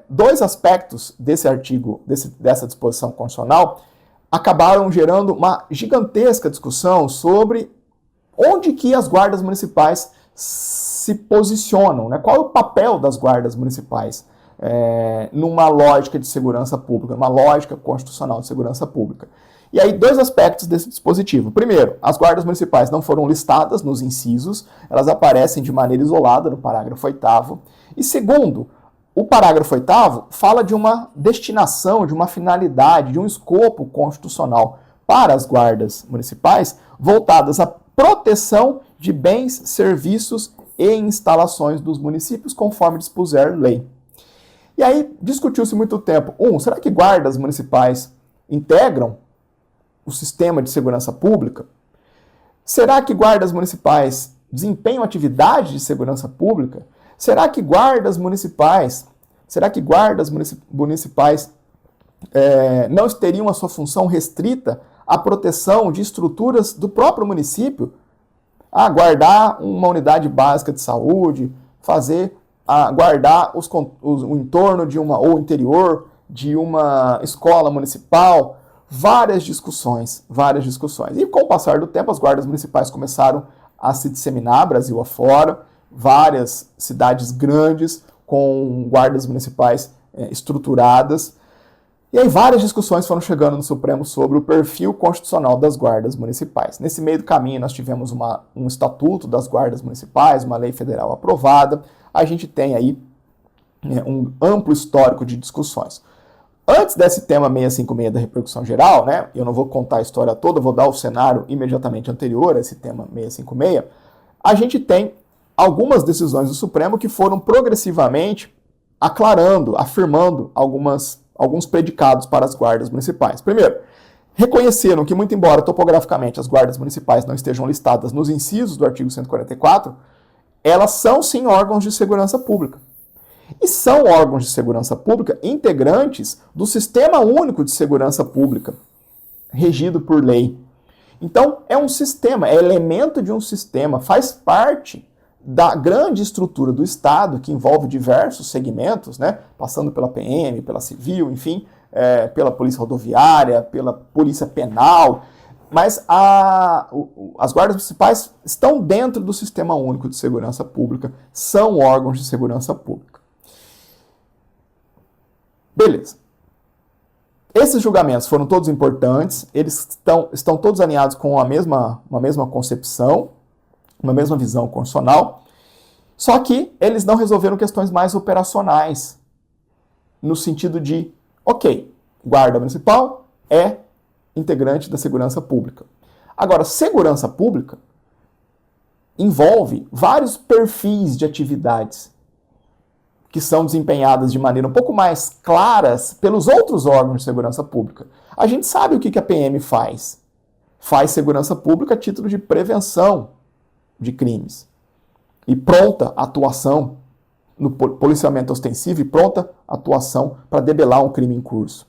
S1: dois aspectos desse artigo, dessa disposição constitucional, acabaram gerando uma gigantesca discussão sobre onde que as guardas municipais se posicionam, né? Qual é o papel das guardas municipais numa lógica de segurança pública, numa lógica constitucional de segurança pública. E aí, dois aspectos desse dispositivo. Primeiro, as guardas municipais não foram listadas nos incisos, elas aparecem de maneira isolada no parágrafo 8º. E segundo, o parágrafo 8º fala de uma destinação, de uma finalidade, de um escopo constitucional para as guardas municipais voltadas à proteção de bens, serviços e instalações dos municípios, conforme dispuser lei. E aí discutiu-se muito tempo, será que guardas municipais integram o sistema de segurança pública? Será que guardas municipais desempenham atividade de segurança pública? Será que guardas municipais não teriam a sua função restrita à proteção de estruturas do próprio município? Guardar uma unidade básica de saúde, guardar o entorno ou o interior de uma escola municipal. Várias discussões. E com o passar do tempo, as guardas municipais começaram a se disseminar Brasil afora, várias cidades grandes com guardas municipais estruturadas. E aí várias discussões foram chegando no Supremo sobre o perfil constitucional das guardas municipais. Nesse meio do caminho nós tivemos um estatuto das guardas municipais, uma lei federal aprovada. A gente tem aí um amplo histórico de discussões. Antes desse tema 656 da repercussão geral, né, eu não vou contar a história toda, vou dar o cenário imediatamente anterior a esse tema 656, a gente tem algumas decisões do Supremo que foram progressivamente aclarando, afirmando alguns predicados para as guardas municipais. Primeiro, reconheceram que, muito embora topograficamente as guardas municipais não estejam listadas nos incisos do artigo 144, elas são sim órgãos de segurança pública. E são órgãos de segurança pública integrantes do Sistema Único de Segurança Pública, regido por lei. Então, é um sistema, é elemento de um sistema, faz parte da grande estrutura do Estado, que envolve diversos segmentos, né, passando pela PM, pela Civil, enfim, pela Polícia Rodoviária, pela Polícia Penal, mas as guardas municipais estão dentro do Sistema Único de Segurança Pública, são órgãos de segurança pública. Beleza. Esses julgamentos foram todos importantes, eles estão todos alinhados com uma mesma concepção, uma mesma visão constitucional, só que eles não resolveram questões mais operacionais, no sentido de, guarda municipal é integrante da segurança pública. Agora, segurança pública envolve vários perfis de atividades que são desempenhadas de maneira um pouco mais claras pelos outros órgãos de segurança pública. A gente sabe o que a PM faz. Faz segurança pública a título de prevenção de crimes. E pronta atuação no policiamento ostensivo e pronta atuação para debelar um crime em curso.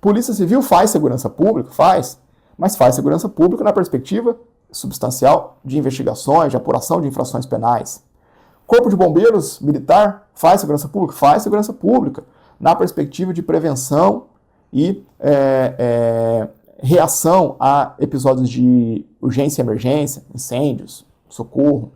S1: Polícia Civil faz segurança pública? Faz. Mas faz segurança pública na perspectiva substancial de investigações, de apuração de infrações penais. Corpo de Bombeiros Militar faz segurança pública? Faz segurança pública, na perspectiva de prevenção e reação a episódios de urgência e emergência, incêndios, socorro.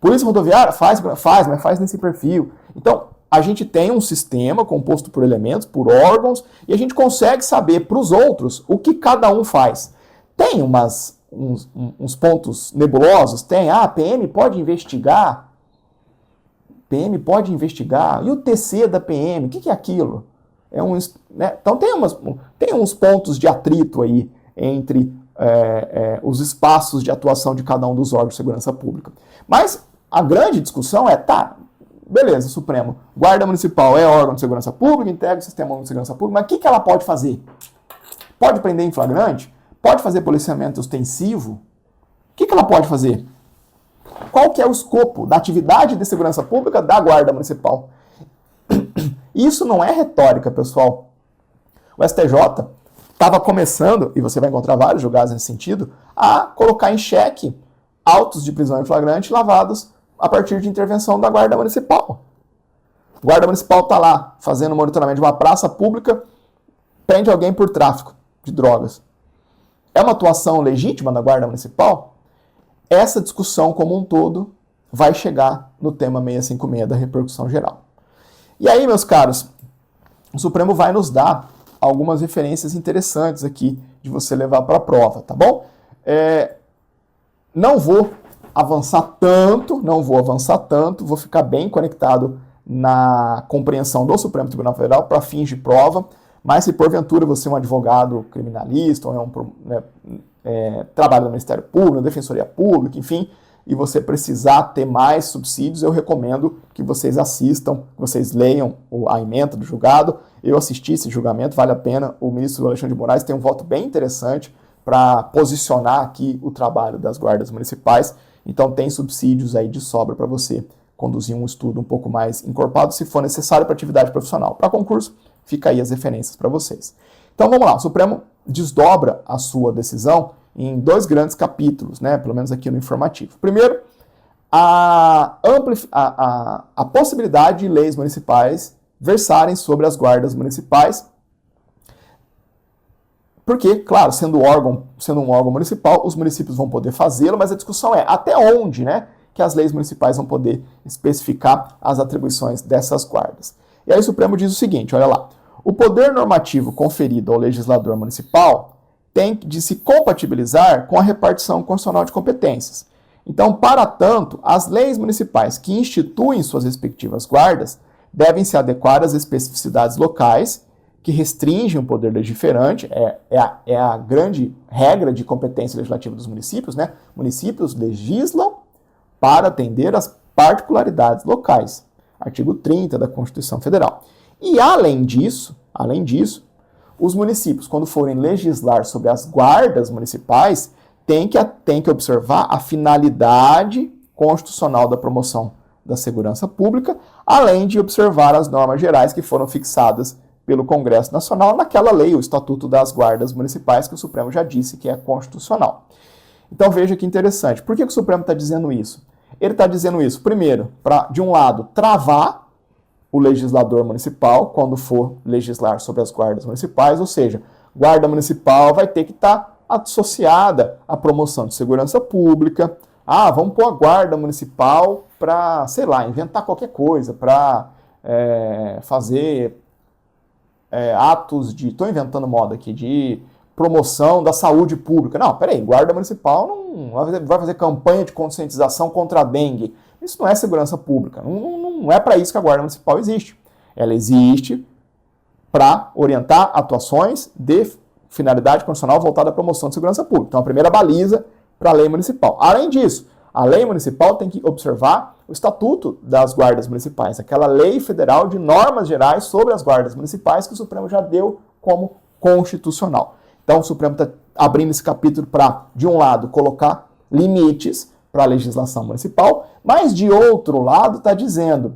S1: Polícia Rodoviária faz, mas faz nesse perfil. Então, a gente tem um sistema composto por elementos, por órgãos, e a gente consegue saber para os outros o que cada um faz. Tem uns pontos nebulosos? Tem. A PM pode investigar? PM pode investigar. E o TC da PM? O que é aquilo? Então tem uns pontos de atrito aí entre os espaços de atuação de cada um dos órgãos de segurança pública. Mas a grande discussão beleza, Supremo, Guarda Municipal é órgão de segurança pública, integra o Sistema Único de Segurança Pública, mas o que ela pode fazer? Pode prender em flagrante? Pode fazer policiamento ostensivo? O que ela pode fazer? Qual que é o escopo da atividade de segurança pública da Guarda Municipal? Isso não é retórica, pessoal. O STJ estava começando, e você vai encontrar vários julgados nesse sentido, a colocar em xeque autos de prisão em flagrante lavados a partir de intervenção da Guarda Municipal. A Guarda Municipal está lá fazendo monitoramento de uma praça pública, prende alguém por tráfico de drogas. É uma atuação legítima da Guarda Municipal? Essa discussão como um todo vai chegar no tema 656 da repercussão geral. E aí, meus caros, o Supremo vai nos dar algumas referências interessantes aqui de você levar para a prova, tá bom? Não vou avançar tanto, vou ficar bem conectado na compreensão do Supremo Tribunal Federal para fins de prova, mas se porventura você é um advogado criminalista ou trabalha no Ministério Público, na Defensoria Pública, enfim, e você precisar ter mais subsídios, eu recomendo que vocês assistam, que vocês leiam a ementa do julgado. Eu assisti esse julgamento, vale a pena. O ministro Alexandre de Moraes tem um voto bem interessante para posicionar aqui o trabalho das guardas municipais. Então tem subsídios aí de sobra para você conduzir um estudo um pouco mais encorpado, se for necessário para atividade profissional. Para concurso, fica aí as referências para vocês. Então vamos lá, o Supremo desdobra a sua decisão em 2 grandes capítulos, né? Pelo menos aqui no informativo. Primeiro, a possibilidade de leis municipais versarem sobre as guardas municipais, porque, claro, sendo um órgão municipal, os municípios vão poder fazê-lo, mas a discussão é até onde, né, que as leis municipais vão poder especificar as atribuições dessas guardas. E aí o Supremo diz o seguinte, olha lá, o poder normativo conferido ao legislador municipal tem de se compatibilizar com a repartição constitucional de competências. Então, para tanto, as leis municipais que instituem suas respectivas guardas devem se adequar às especificidades locais que restringem o poder legiferante, é a grande regra de competência legislativa dos municípios, né? Municípios legislam para atender às particularidades locais. Artigo 30 da Constituição Federal. E, além disso, os municípios, quando forem legislar sobre as guardas municipais, têm que observar a finalidade constitucional da promoção da segurança pública, além de observar as normas gerais que foram fixadas pelo Congresso Nacional naquela lei, o Estatuto das Guardas Municipais, que o Supremo já disse que é constitucional. Então veja que interessante. Por que o Supremo está dizendo isso? Ele está dizendo isso, primeiro, para, de um lado, travar o legislador municipal quando for legislar sobre as guardas municipais, ou seja, guarda municipal vai ter que estar associada à promoção de segurança pública. Ah, vamos pôr a guarda municipal para, sei lá, inventar qualquer coisa, para fazer atos de, estou inventando moda aqui, de promoção da saúde pública. Não, peraí, guarda municipal não vai fazer campanha de conscientização contra a dengue. Isso não é segurança pública, não é para isso que a guarda municipal existe. Ela existe para orientar atuações de finalidade constitucional voltada à promoção de segurança pública. Então, a primeira baliza para a lei municipal. Além disso, a lei municipal tem que observar o Estatuto das Guardas Municipais, aquela lei federal de normas gerais sobre as guardas municipais que o Supremo já deu como constitucional. Então, o Supremo está abrindo esse capítulo para, de um lado, colocar limites para a legislação municipal, mas, de outro lado, está dizendo,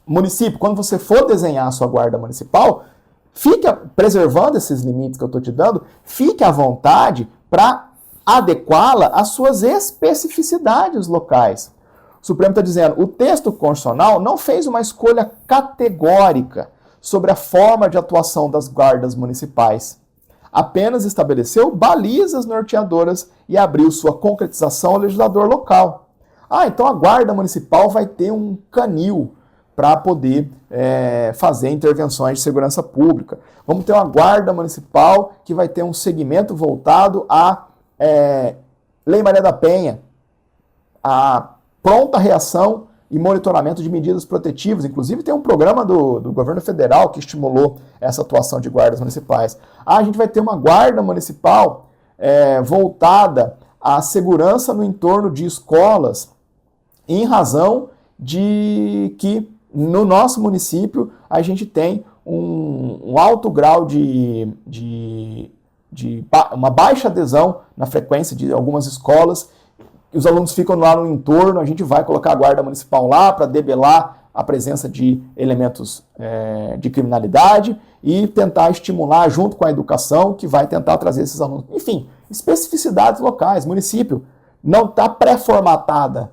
S1: município, quando você for desenhar a sua guarda municipal, fica preservando esses limites que eu estou te dando, fique à vontade para adequá-la às suas especificidades locais. O Supremo está dizendo, o texto constitucional não fez uma escolha categórica sobre a forma de atuação das guardas municipais. Apenas estabeleceu balizas norteadoras e abriu sua concretização ao legislador local. Ah, então a guarda municipal vai ter um canil para poder fazer intervenções de segurança pública. Vamos ter uma guarda municipal que vai ter um segmento voltado à Lei Maria da Penha, a pronta reação e monitoramento de medidas protetivas. Inclusive tem um programa do governo federal que estimulou essa atuação de guardas municipais. Ah, a gente vai ter uma guarda municipal voltada à segurança no entorno de escolas, em razão de que no nosso município a gente tem um alto grau de uma baixa adesão na frequência de algumas escolas. Os alunos ficam lá no entorno, a gente vai colocar a guarda municipal lá para debelar a presença de elementos de criminalidade e tentar estimular, junto com a educação, que vai tentar trazer esses alunos. Enfim, especificidades locais. Município não está pré-formatada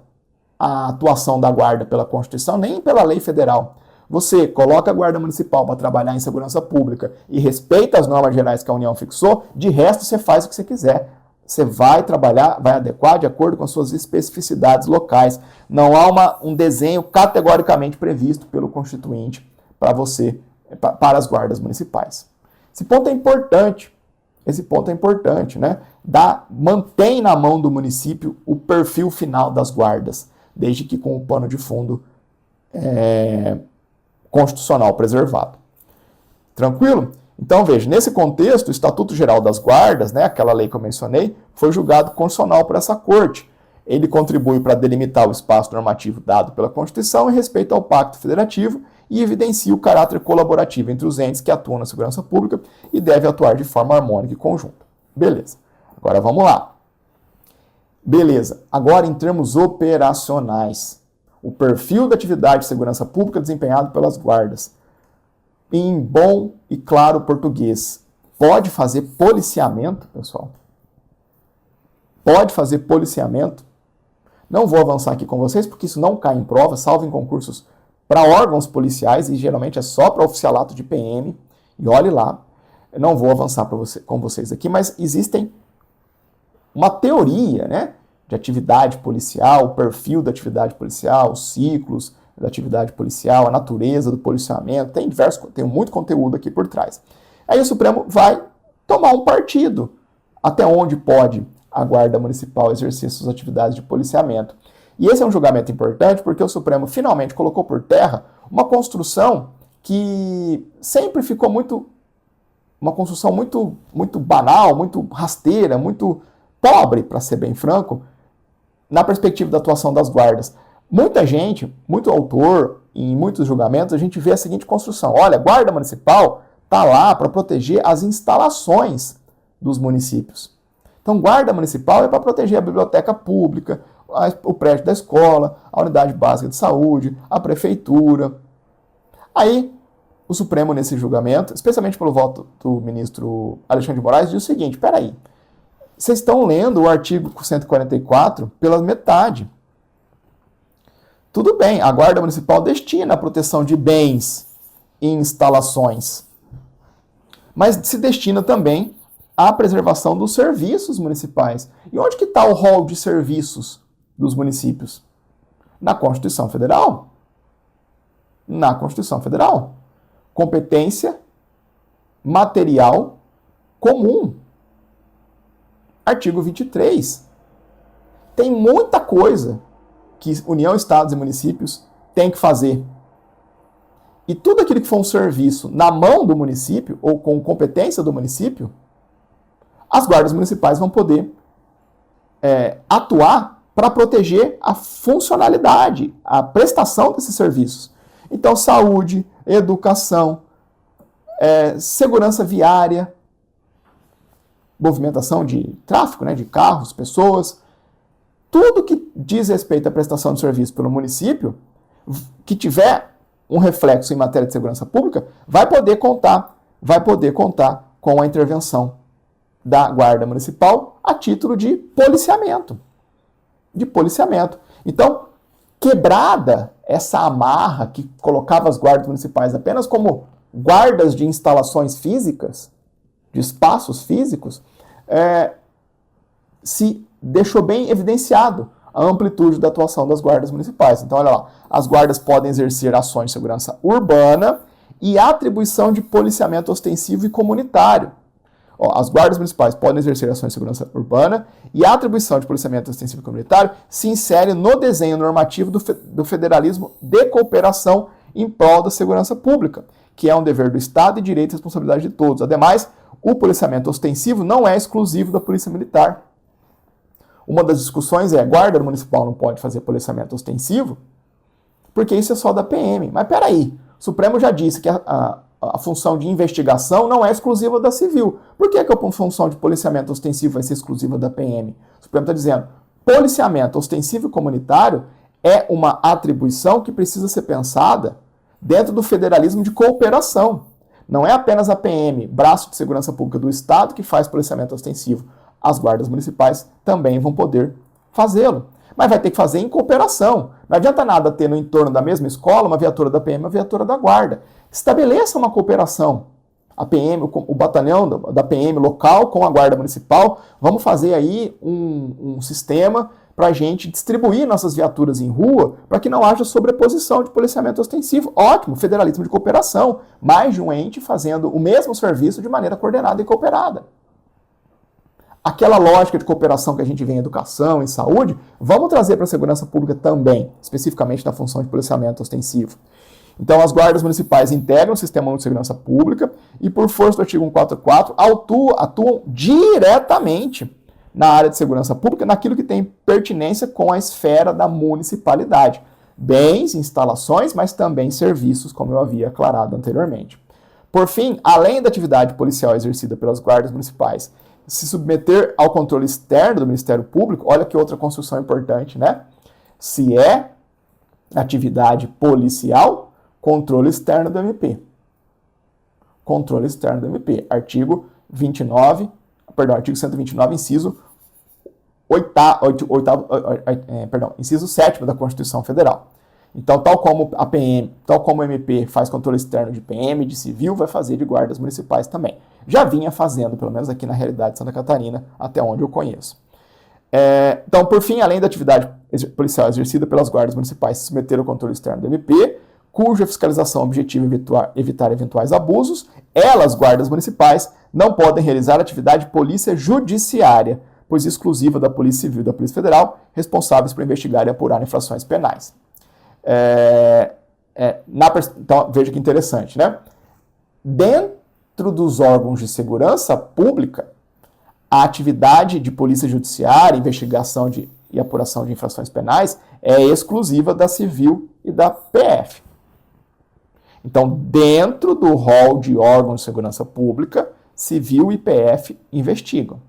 S1: a atuação da guarda pela Constituição, nem pela lei federal. Você coloca a guarda municipal para trabalhar em segurança pública e respeita as normas gerais que a União fixou, de resto você faz o que você quiser. Você vai trabalhar, vai adequar de acordo com as suas especificidades locais. Não há um desenho categoricamente previsto pelo Constituinte para as guardas municipais. Esse ponto é importante, né? Mantém na mão do município o perfil final das guardas, desde que com o pano de fundo constitucional preservado. Tranquilo? Então, veja, nesse contexto, o Estatuto Geral das Guardas, né, aquela lei que eu mencionei, foi julgado constitucional por essa corte. Ele contribui para delimitar o espaço normativo dado pela Constituição em respeito ao Pacto Federativo e evidencia o caráter colaborativo entre os entes que atuam na segurança pública e deve atuar de forma harmônica e conjunta. Beleza. Agora vamos lá. Beleza. Agora em termos operacionais. O perfil da atividade de segurança pública desempenhado pelas guardas. Em bom e claro português, pode fazer policiamento, pessoal? Pode fazer policiamento? Não vou avançar aqui com vocês, porque isso não cai em prova, salvo em concursos para órgãos policiais, e geralmente é só para oficialato de PM, e olhe lá. Eu não vou avançar com vocês aqui, mas existem uma teoria, né, de atividade policial, o perfil da atividade policial, os ciclos da atividade policial, a natureza do policiamento, tem muito conteúdo aqui por trás. Aí o Supremo vai tomar um partido, até onde pode a Guarda Municipal exercer suas atividades de policiamento. E esse é um julgamento importante porque o Supremo finalmente colocou por terra uma construção que sempre ficou uma construção muito banal, muito rasteira, muito pobre, para ser bem franco, na perspectiva da atuação das guardas. Muita gente, muito autor, em muitos julgamentos, a gente vê a seguinte construção. Olha, a Guarda Municipal está lá para proteger as instalações dos municípios. Então, Guarda Municipal é para proteger a biblioteca pública, o prédio da escola, a unidade básica de saúde, a prefeitura. Aí, o Supremo, nesse julgamento, especialmente pelo voto do ministro Alexandre de Moraes, diz o seguinte: peraí, vocês estão lendo o artigo 144 pela metade. Tudo bem, a Guarda Municipal destina a proteção de bens e instalações, mas se destina também à preservação dos serviços municipais. E onde que está o rol de serviços dos municípios? Na Constituição Federal. Na Constituição Federal. Competência material comum. Artigo 23. Tem muita coisa que União, Estados e municípios têm que fazer. E tudo aquilo que for um serviço na mão do município, ou com competência do município, as guardas municipais vão poder atuar para proteger a funcionalidade, a prestação desses serviços. Então, saúde, educação, segurança viária, movimentação de tráfego, né, de carros, pessoas, tudo que diz respeito à prestação de serviço pelo município, que tiver um reflexo em matéria de segurança pública, vai poder contar com a intervenção da Guarda Municipal a título de policiamento. Então, quebrada essa amarra que colocava as guardas municipais apenas como guardas de instalações físicas, de espaços físicos, se deixou bem evidenciado a amplitude da atuação das guardas municipais. Então, olha lá, as guardas podem exercer ações de segurança urbana e atribuição de policiamento ostensivo e comunitário. As guardas municipais podem exercer ações de segurança urbana e a atribuição de policiamento ostensivo e comunitário se insere no desenho normativo do federalismo de cooperação em prol da segurança pública, que é um dever do Estado e direito e responsabilidade de todos. Ademais, o policiamento ostensivo não é exclusivo da Polícia Militar. Uma das discussões é: a Guarda Municipal não pode fazer policiamento ostensivo porque isso é só da PM. Mas peraí, o Supremo já disse que a função de investigação não é exclusiva da civil. Por que a função de policiamento ostensivo vai ser exclusiva da PM? O Supremo está dizendo: policiamento ostensivo e comunitário é uma atribuição que precisa ser pensada dentro do federalismo de cooperação. Não é apenas a PM, braço de segurança pública do Estado, que faz policiamento ostensivo. As guardas municipais também vão poder fazê-lo. Mas vai ter que fazer em cooperação. Não adianta nada ter no entorno da mesma escola uma viatura da PM e uma viatura da guarda. Estabeleça uma cooperação. A PM, o batalhão da PM local com a guarda municipal, vamos fazer aí um sistema para a gente distribuir nossas viaturas em rua para que não haja sobreposição de policiamento ostensivo. Ótimo, federalismo de cooperação. Mais de um ente fazendo o mesmo serviço de maneira coordenada e cooperada. Aquela lógica de cooperação que a gente vê em educação, em saúde, vamos trazer para a segurança pública também, especificamente na função de policiamento ostensivo. Então, as guardas municipais integram o Sistema de Segurança Pública e, por força do artigo 144, atuam diretamente na área de segurança pública, naquilo que tem pertinência com a esfera da municipalidade. Bens, instalações, mas também serviços, como eu havia aclarado anteriormente. Por fim, além da atividade policial exercida pelas guardas municipais se submeter ao controle externo do Ministério Público, olha que outra construção importante, né? Se é atividade policial, controle externo do MP. Controle externo do MP. Artigo 129, inciso 7º da Constituição Federal. Então, tal como o MP faz controle externo de PM, de civil, vai fazer de guardas municipais também. Já vinha fazendo, pelo menos aqui na realidade de Santa Catarina, até onde eu conheço. Então, por fim, além da atividade policial exercida pelas guardas municipais se submeter ao controle externo do MP, cuja fiscalização objetiva evitar eventuais abusos, elas, guardas municipais, não podem realizar atividade de polícia judiciária, pois exclusiva da Polícia Civil e da Polícia Federal, responsáveis por investigar e apurar infrações penais. Então, veja que interessante, né? Dentro dos órgãos de segurança pública, a atividade de polícia judiciária, investigação e apuração de infrações penais é exclusiva da Civil e da PF. Então, dentro do rol de órgãos de segurança pública, Civil e PF investigam.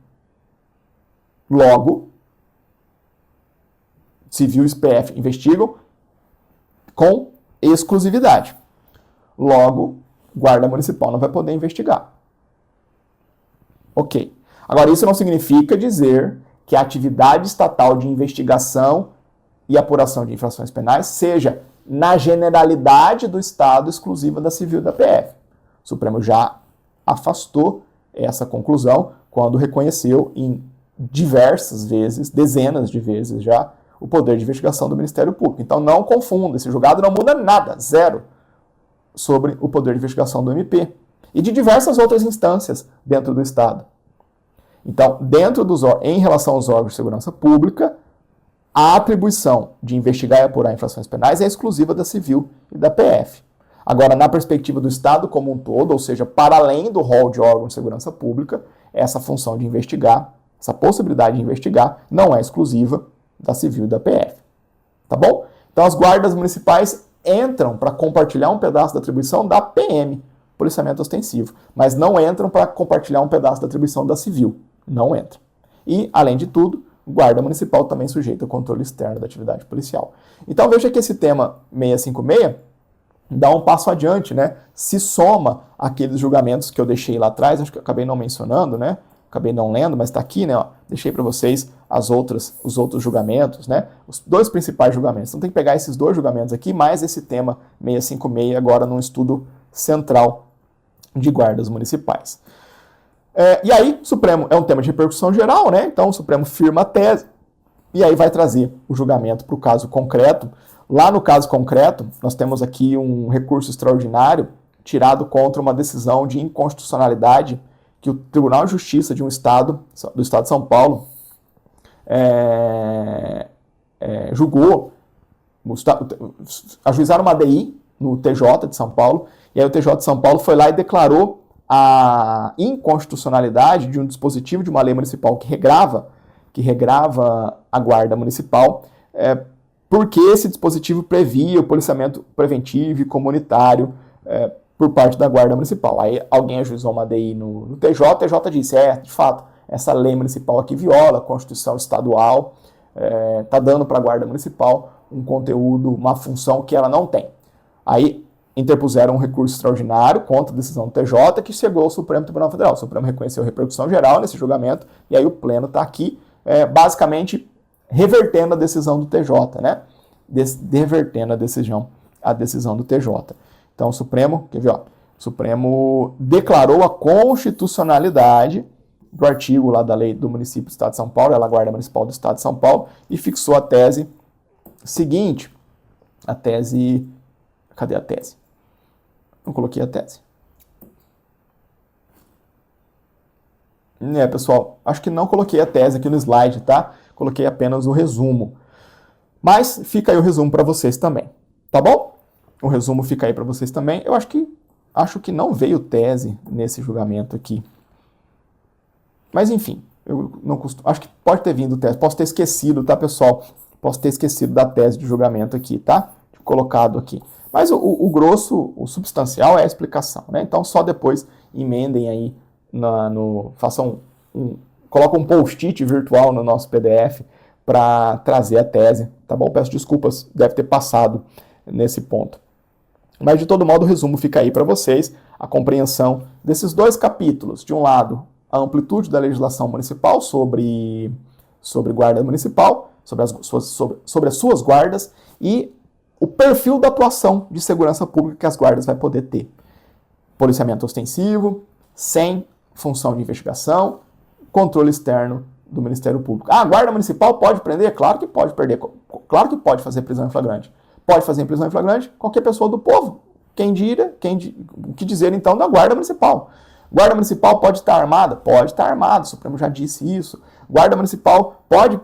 S1: Logo, Civil e PF investigam com exclusividade. Logo, Guarda Municipal não vai poder investigar. Ok. Agora, isso não significa dizer que a atividade estatal de investigação e apuração de infrações penais seja, na generalidade do Estado, exclusiva da Civil e da PF. O Supremo já afastou essa conclusão quando reconheceu em diversas vezes, dezenas de vezes já, o poder de investigação do Ministério Público. Então não confunda, esse julgado não muda nada, zero, sobre o poder de investigação do MP e de diversas outras instâncias dentro do Estado. Então, em relação aos órgãos de segurança pública, a atribuição de investigar e apurar infrações penais é exclusiva da Civil e da PF. Agora, na perspectiva do Estado como um todo, ou seja, para além do rol de órgãos de segurança pública, essa função de investigar, essa possibilidade de investigar, não é exclusiva da Civil e da PF. Tá bom? Então, as guardas municipais entram para compartilhar um pedaço da atribuição da PM, policiamento ostensivo, mas não entram para compartilhar um pedaço da atribuição da Civil. Não entra. E, além de tudo, guarda municipal também sujeita ao controle externo da atividade policial. Então veja que esse tema 656 dá um passo adiante, né? Se soma aqueles julgamentos que eu deixei lá atrás, acho que eu acabei não mencionando, né? Acabei não lendo, mas está aqui, né? Ó, deixei para vocês os outros julgamentos, né? Os dois principais julgamentos. Então tem que pegar esses dois julgamentos aqui, mais esse tema 656 agora num estudo central de guardas municipais. E aí, o Supremo é um tema de repercussão geral, né? Então, o Supremo firma a tese e aí vai trazer o julgamento para o caso concreto. Lá no caso concreto, nós temos aqui um recurso extraordinário tirado contra uma decisão de inconstitucionalidade que o Tribunal de Justiça do Estado de São Paulo julgou, ajuizaram uma ADI no TJ de São Paulo, e aí o TJ de São Paulo foi lá e declarou a inconstitucionalidade de um dispositivo de uma lei municipal que regrava a guarda municipal, porque esse dispositivo previa o policiamento preventivo e comunitário por parte da guarda municipal. Aí alguém ajuizou uma ADI no TJ, o TJ disse, de fato, essa lei municipal aqui viola a Constituição Estadual, está dando para a guarda municipal um conteúdo, uma função que ela não tem. Aí interpuseram um recurso extraordinário contra a decisão do TJ que chegou ao Supremo Tribunal Federal. O Supremo reconheceu a repercussão geral nesse julgamento e aí o Pleno está aqui basicamente revertendo a decisão do TJ, né? Revertendo a decisão do TJ. Então o Supremo, quer ver, ó, o Supremo declarou a constitucionalidade do artigo lá da lei do município do Estado de São Paulo, ela é a Guarda Municipal do Estado de São Paulo, e fixou a tese seguinte, cadê a tese? Não coloquei a tese. Pessoal, acho que não coloquei a tese aqui no slide, tá? Coloquei apenas o resumo. Mas fica aí o resumo para vocês também, tá bom? O resumo fica aí para vocês também. Eu acho que não veio tese nesse julgamento aqui. Mas enfim, Eu não costumo, acho que pode ter vindo o teste, posso ter esquecido, tá, pessoal? Posso ter esquecido da tese de julgamento aqui, tá? Colocado aqui. Mas o grosso, o substancial é a explicação, né? Então só depois emendem aí, colocam um post-it virtual no nosso PDF para trazer a tese, tá bom? Peço desculpas, deve ter passado nesse ponto. Mas de todo modo o resumo fica aí para vocês, a compreensão desses dois capítulos. De um lado, a amplitude da legislação municipal sobre guarda municipal, sobre as suas guardas, e o perfil da atuação de segurança pública que as guardas vai poder ter. Policiamento ostensivo, sem função de investigação, controle externo do Ministério Público. Ah, a guarda municipal pode prender? Claro que pode perder. Claro que pode fazer prisão em flagrante. Pode fazer prisão em flagrante qualquer pessoa do povo. O que dizer então da guarda municipal? Guarda municipal pode estar armada? Pode estar armada, o Supremo já disse isso. Guarda municipal pode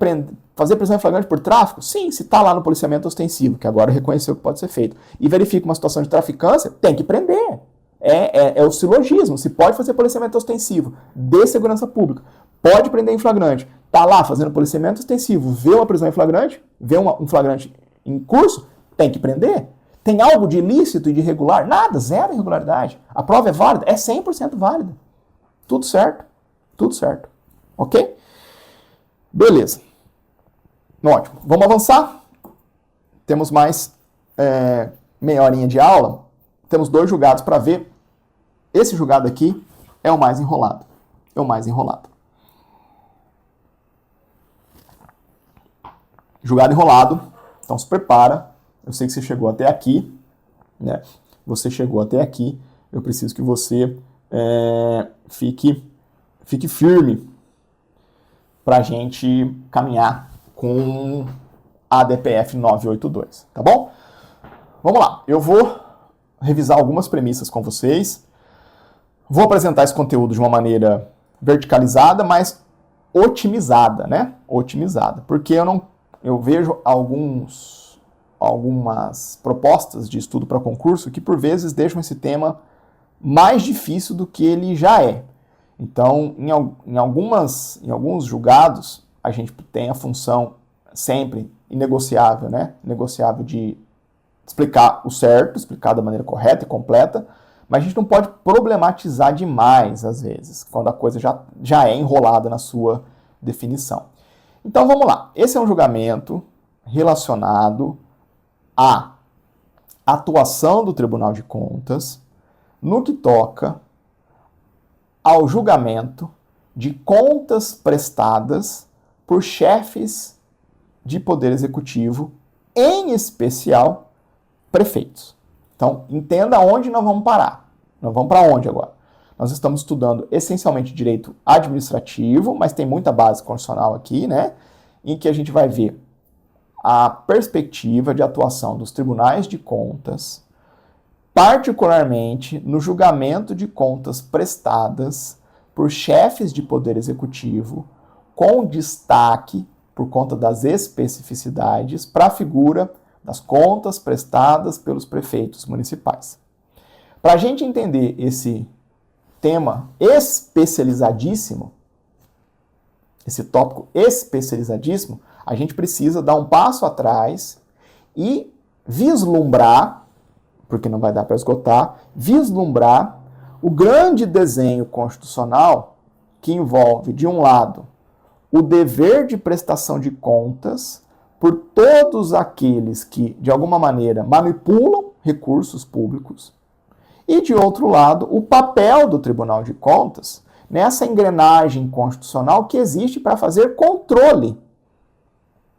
S1: fazer prisão em flagrante por tráfico? Sim, se está lá no policiamento ostensivo, que agora reconheceu que pode ser feito, e verifica uma situação de traficância, tem que prender. É o silogismo. Se pode fazer policiamento ostensivo de segurança pública, pode prender em flagrante, está lá fazendo policiamento ostensivo, vê uma prisão em flagrante, vê um flagrante em curso, tem que prender. Tem algo de ilícito e de irregular? Nada, zero irregularidade. A prova é válida? É 100% válida. Tudo certo. Tudo certo. Ok? Beleza. Ótimo. Vamos avançar? Temos mais meia horinha de aula. Temos 2 julgados para ver. Esse julgado aqui é o mais enrolado. É o mais enrolado. Julgado enrolado. Então se prepara. Eu sei que você chegou até aqui, né? Você chegou até aqui. Eu preciso que você fique firme para a gente caminhar com a DPF 982, tá bom? Vamos lá. Eu vou revisar algumas premissas com vocês. Vou apresentar esse conteúdo de uma maneira verticalizada, mas otimizada, né? Otimizada. Porque eu vejo algumas propostas de estudo para concurso que, por vezes, deixam esse tema mais difícil do que ele já é. Então, em alguns julgados, a gente tem a função sempre inegociável, né? Negociável de explicar o certo, explicar da maneira correta e completa, mas a gente não pode problematizar demais, às vezes, quando a coisa já é enrolada na sua definição. Então, vamos lá. Esse é um julgamento relacionado à atuação do Tribunal de Contas no que toca ao julgamento de contas prestadas por chefes de poder executivo, em especial prefeitos. Então, entenda onde nós vamos parar. Nós vamos para onde agora? Nós estamos estudando essencialmente direito administrativo, mas tem muita base constitucional aqui, né? Em que a gente vai ver a perspectiva de atuação dos tribunais de contas, particularmente no julgamento de contas prestadas por chefes de poder executivo, com destaque, por conta das especificidades, para a figura das contas prestadas pelos prefeitos municipais. Para a gente entender esse tema especializadíssimo, esse tópico especializadíssimo, a gente precisa dar um passo atrás e vislumbrar, porque não vai dar para esgotar, vislumbrar o grande desenho constitucional que envolve, de um lado, o dever de prestação de contas por todos aqueles que, de alguma maneira, manipulam recursos públicos, e, de outro lado, o papel do Tribunal de Contas nessa engrenagem constitucional que existe para fazer controle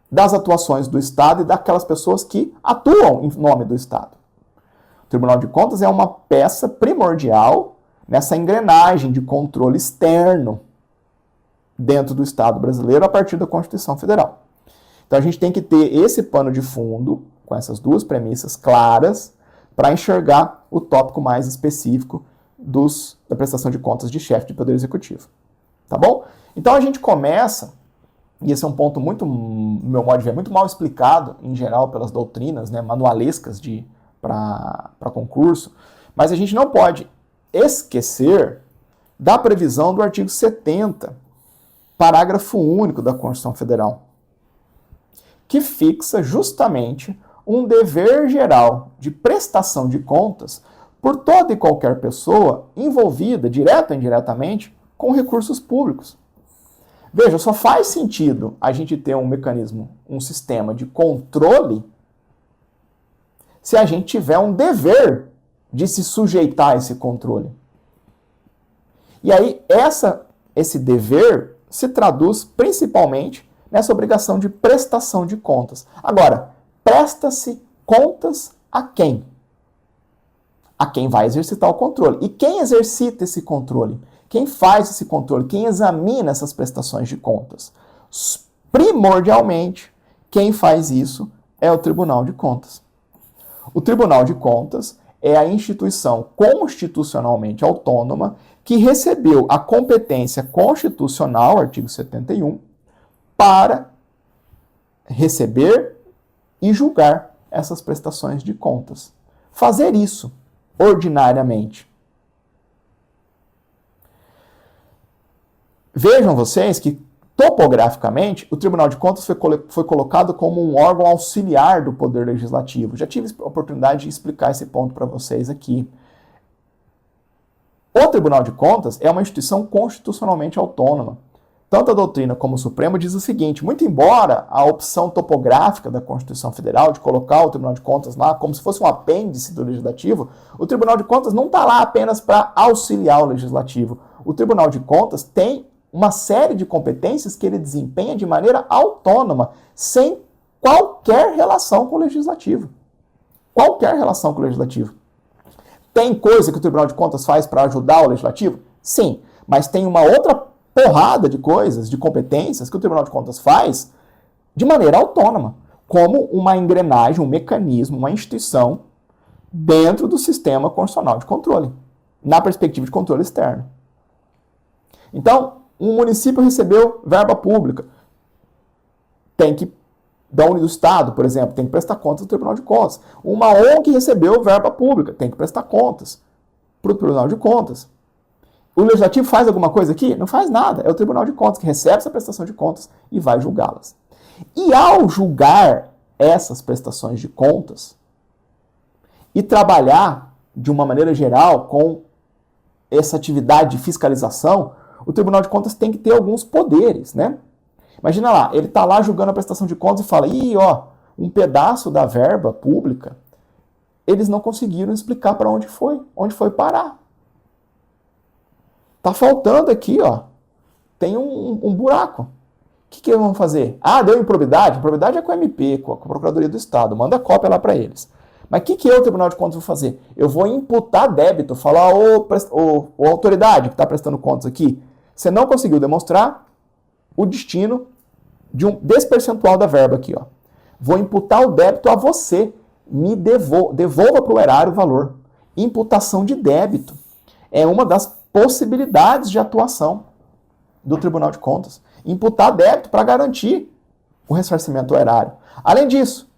S1: das atuações do Estado e daquelas pessoas que atuam em nome do Estado. O Tribunal de Contas é uma peça primordial nessa engrenagem de controle externo dentro do Estado brasileiro a partir da Constituição Federal. Então a gente tem que ter esse pano de fundo, com essas 2 premissas claras, para enxergar o tópico mais específico da prestação de contas de chefe de poder executivo. Tá bom? Então a gente começa, e esse é um ponto muito, no meu modo de ver, muito mal explicado, em geral, pelas doutrinas, né, manualescas para concurso, mas a gente não pode esquecer da previsão do artigo 70, parágrafo único da Constituição Federal, que fixa justamente um dever geral de prestação de contas por toda e qualquer pessoa envolvida, direta ou indiretamente, com recursos públicos. Veja, só faz sentido a gente ter um mecanismo, um sistema de controle, se a gente tiver um dever de se sujeitar a esse controle. E aí, esse dever se traduz principalmente nessa obrigação de prestação de contas. Agora, presta-se contas a quem? A quem vai exercitar o controle. E quem exercita esse controle? Quem faz esse controle? Quem examina essas prestações de contas? Primordialmente, quem faz isso é o Tribunal de Contas. O Tribunal de Contas é a instituição constitucionalmente autônoma que recebeu a competência constitucional, artigo 71, para receber e julgar essas prestações de contas. Fazer isso ordinariamente. Vejam vocês que, topograficamente, o Tribunal de Contas foi colocado como um órgão auxiliar do Poder Legislativo. Já tive a oportunidade de explicar esse ponto para vocês aqui. O Tribunal de Contas é uma instituição constitucionalmente autônoma. Tanto a doutrina como o Supremo diz o seguinte: muito embora a opção topográfica da Constituição Federal de colocar o Tribunal de Contas lá como se fosse um apêndice do Legislativo, o Tribunal de Contas não está lá apenas para auxiliar o Legislativo. O Tribunal de Contas tem uma série de competências que ele desempenha de maneira autônoma, sem qualquer relação com o Legislativo. Qualquer relação com o Legislativo. Tem coisa que o Tribunal de Contas faz para ajudar o Legislativo? Sim, mas tem uma outra porrada de coisas, de competências que o Tribunal de Contas faz de maneira autônoma, como uma engrenagem, um mecanismo, uma instituição dentro do sistema constitucional de controle, na perspectiva de controle externo. Então, um município recebeu verba pública, tem que, do Estado, por exemplo, tem que prestar contas do Tribunal de Contas. Uma ONG recebeu verba pública, tem que prestar contas para o Tribunal de Contas. O Legislativo faz alguma coisa aqui? Não faz nada. É o Tribunal de Contas que recebe essa prestação de contas e vai julgá-las. E ao julgar essas prestações de contas e trabalhar de uma maneira geral com essa atividade de fiscalização, o Tribunal de Contas tem que ter alguns poderes, né? Imagina lá, ele está lá julgando a prestação de contas e fala: um pedaço da verba pública, eles não conseguiram explicar para onde foi parar. Tá faltando aqui, tem um buraco. O que eles vão fazer? Deu improbidade? Improbidade é com a MP, com a Procuradoria do Estado, manda cópia lá para eles. Mas o que eu, Tribunal de Contas, vou fazer? Eu vou imputar débito, falar: ô autoridade que está prestando contas aqui, você não conseguiu demonstrar o destino desse percentual da verba aqui. Vou imputar o débito a você, me devolva para o erário o valor. Imputação de débito é uma das possibilidades de atuação do Tribunal de Contas. Imputar débito para garantir o ressarcimento ao erário. Além disso,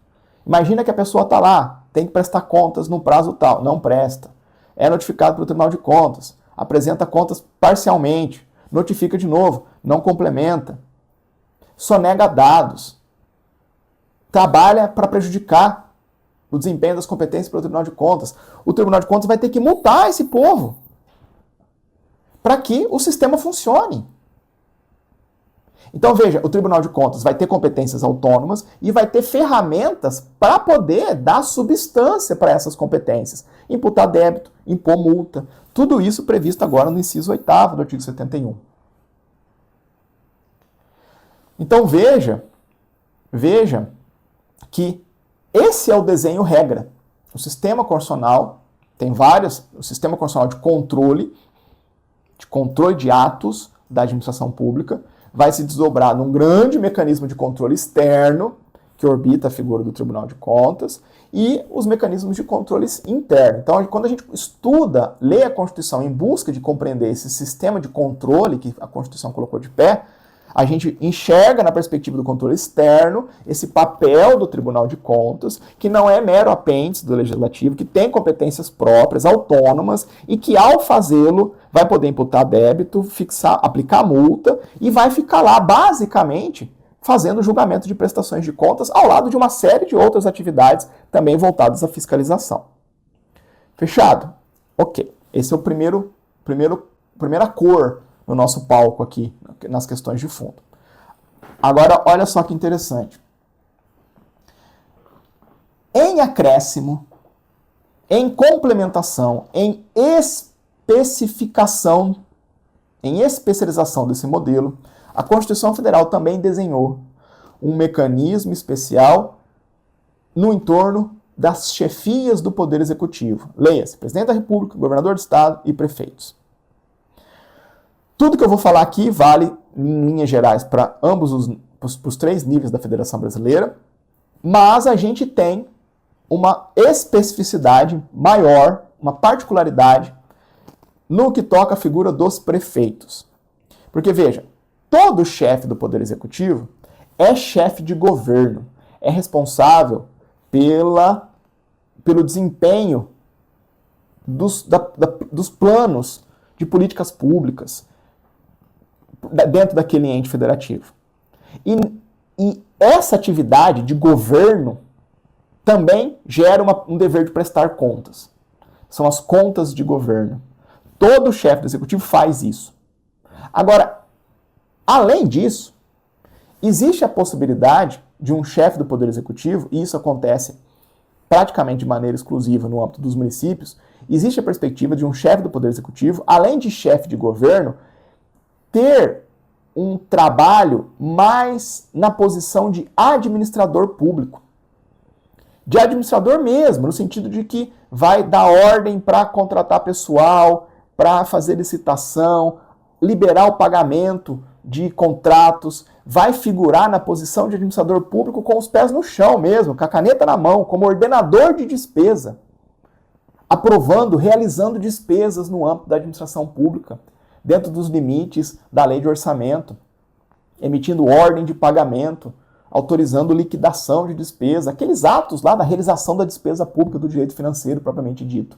S1: imagina que a pessoa está lá, tem que prestar contas no prazo tal, não presta. É notificado pelo Tribunal de Contas, apresenta contas parcialmente, notifica de novo, não complementa, sonega dados, trabalha para prejudicar o desempenho das competências pelo Tribunal de Contas. O Tribunal de Contas vai ter que multar esse povo para que o sistema funcione. Então, veja, o Tribunal de Contas vai ter competências autônomas e vai ter ferramentas para poder dar substância para essas competências. Imputar débito, impor multa, tudo isso previsto agora no inciso 8º do artigo 71. Então, veja que esse é o desenho regra. O sistema constitucional tem o sistema constitucional de controle de atos da administração pública, vai se desdobrar num grande mecanismo de controle externo, que orbita a figura do Tribunal de Contas, e os mecanismos de controle interno. Então, quando a gente lê a Constituição em busca de compreender esse sistema de controle que a Constituição colocou de pé, A gente enxerga na perspectiva do controle externo esse papel do Tribunal de Contas, que não é mero apêndice do Legislativo, que tem competências próprias, autônomas, e que ao fazê-lo vai poder imputar débito, aplicar multa e vai ficar lá, basicamente, fazendo julgamento de prestações de contas, ao lado de uma série de outras atividades também voltadas à fiscalização. Fechado? Ok. Esse é o primeira cor no nosso palco aqui, nas questões de fundo. Agora, olha só que interessante. Em acréscimo, em complementação, em especificação, em especialização desse modelo, a Constituição Federal também desenhou um mecanismo especial no entorno das chefias do Poder Executivo. Leia-se, Presidente da República, Governador do Estado e prefeitos. Tudo que eu vou falar aqui vale, em linhas gerais, para ambos os 3 níveis da Federação Brasileira, mas a gente tem uma especificidade maior, uma particularidade, no que toca a figura dos prefeitos. Porque, veja, todo chefe do Poder Executivo é chefe de governo, é responsável pelo desempenho dos planos de políticas públicas dentro daquele ente federativo. E essa atividade de governo também gera um dever de prestar contas. São as contas de governo. Todo chefe do executivo faz isso. Agora, além disso, existe a possibilidade de um chefe do Poder Executivo, e isso acontece praticamente de maneira exclusiva no âmbito dos municípios, existe a perspectiva de um chefe do Poder Executivo, além de chefe de governo, ter um trabalho mais na posição de administrador público. De administrador mesmo, no sentido de que vai dar ordem para contratar pessoal, para fazer licitação, liberar o pagamento de contratos, vai figurar na posição de administrador público com os pés no chão mesmo, com a caneta na mão, como ordenador de despesa, aprovando, realizando despesas no âmbito da administração pública, dentro dos limites da lei de orçamento, emitindo ordem de pagamento, autorizando liquidação de despesa, aqueles atos lá da realização da despesa pública do direito financeiro propriamente dito.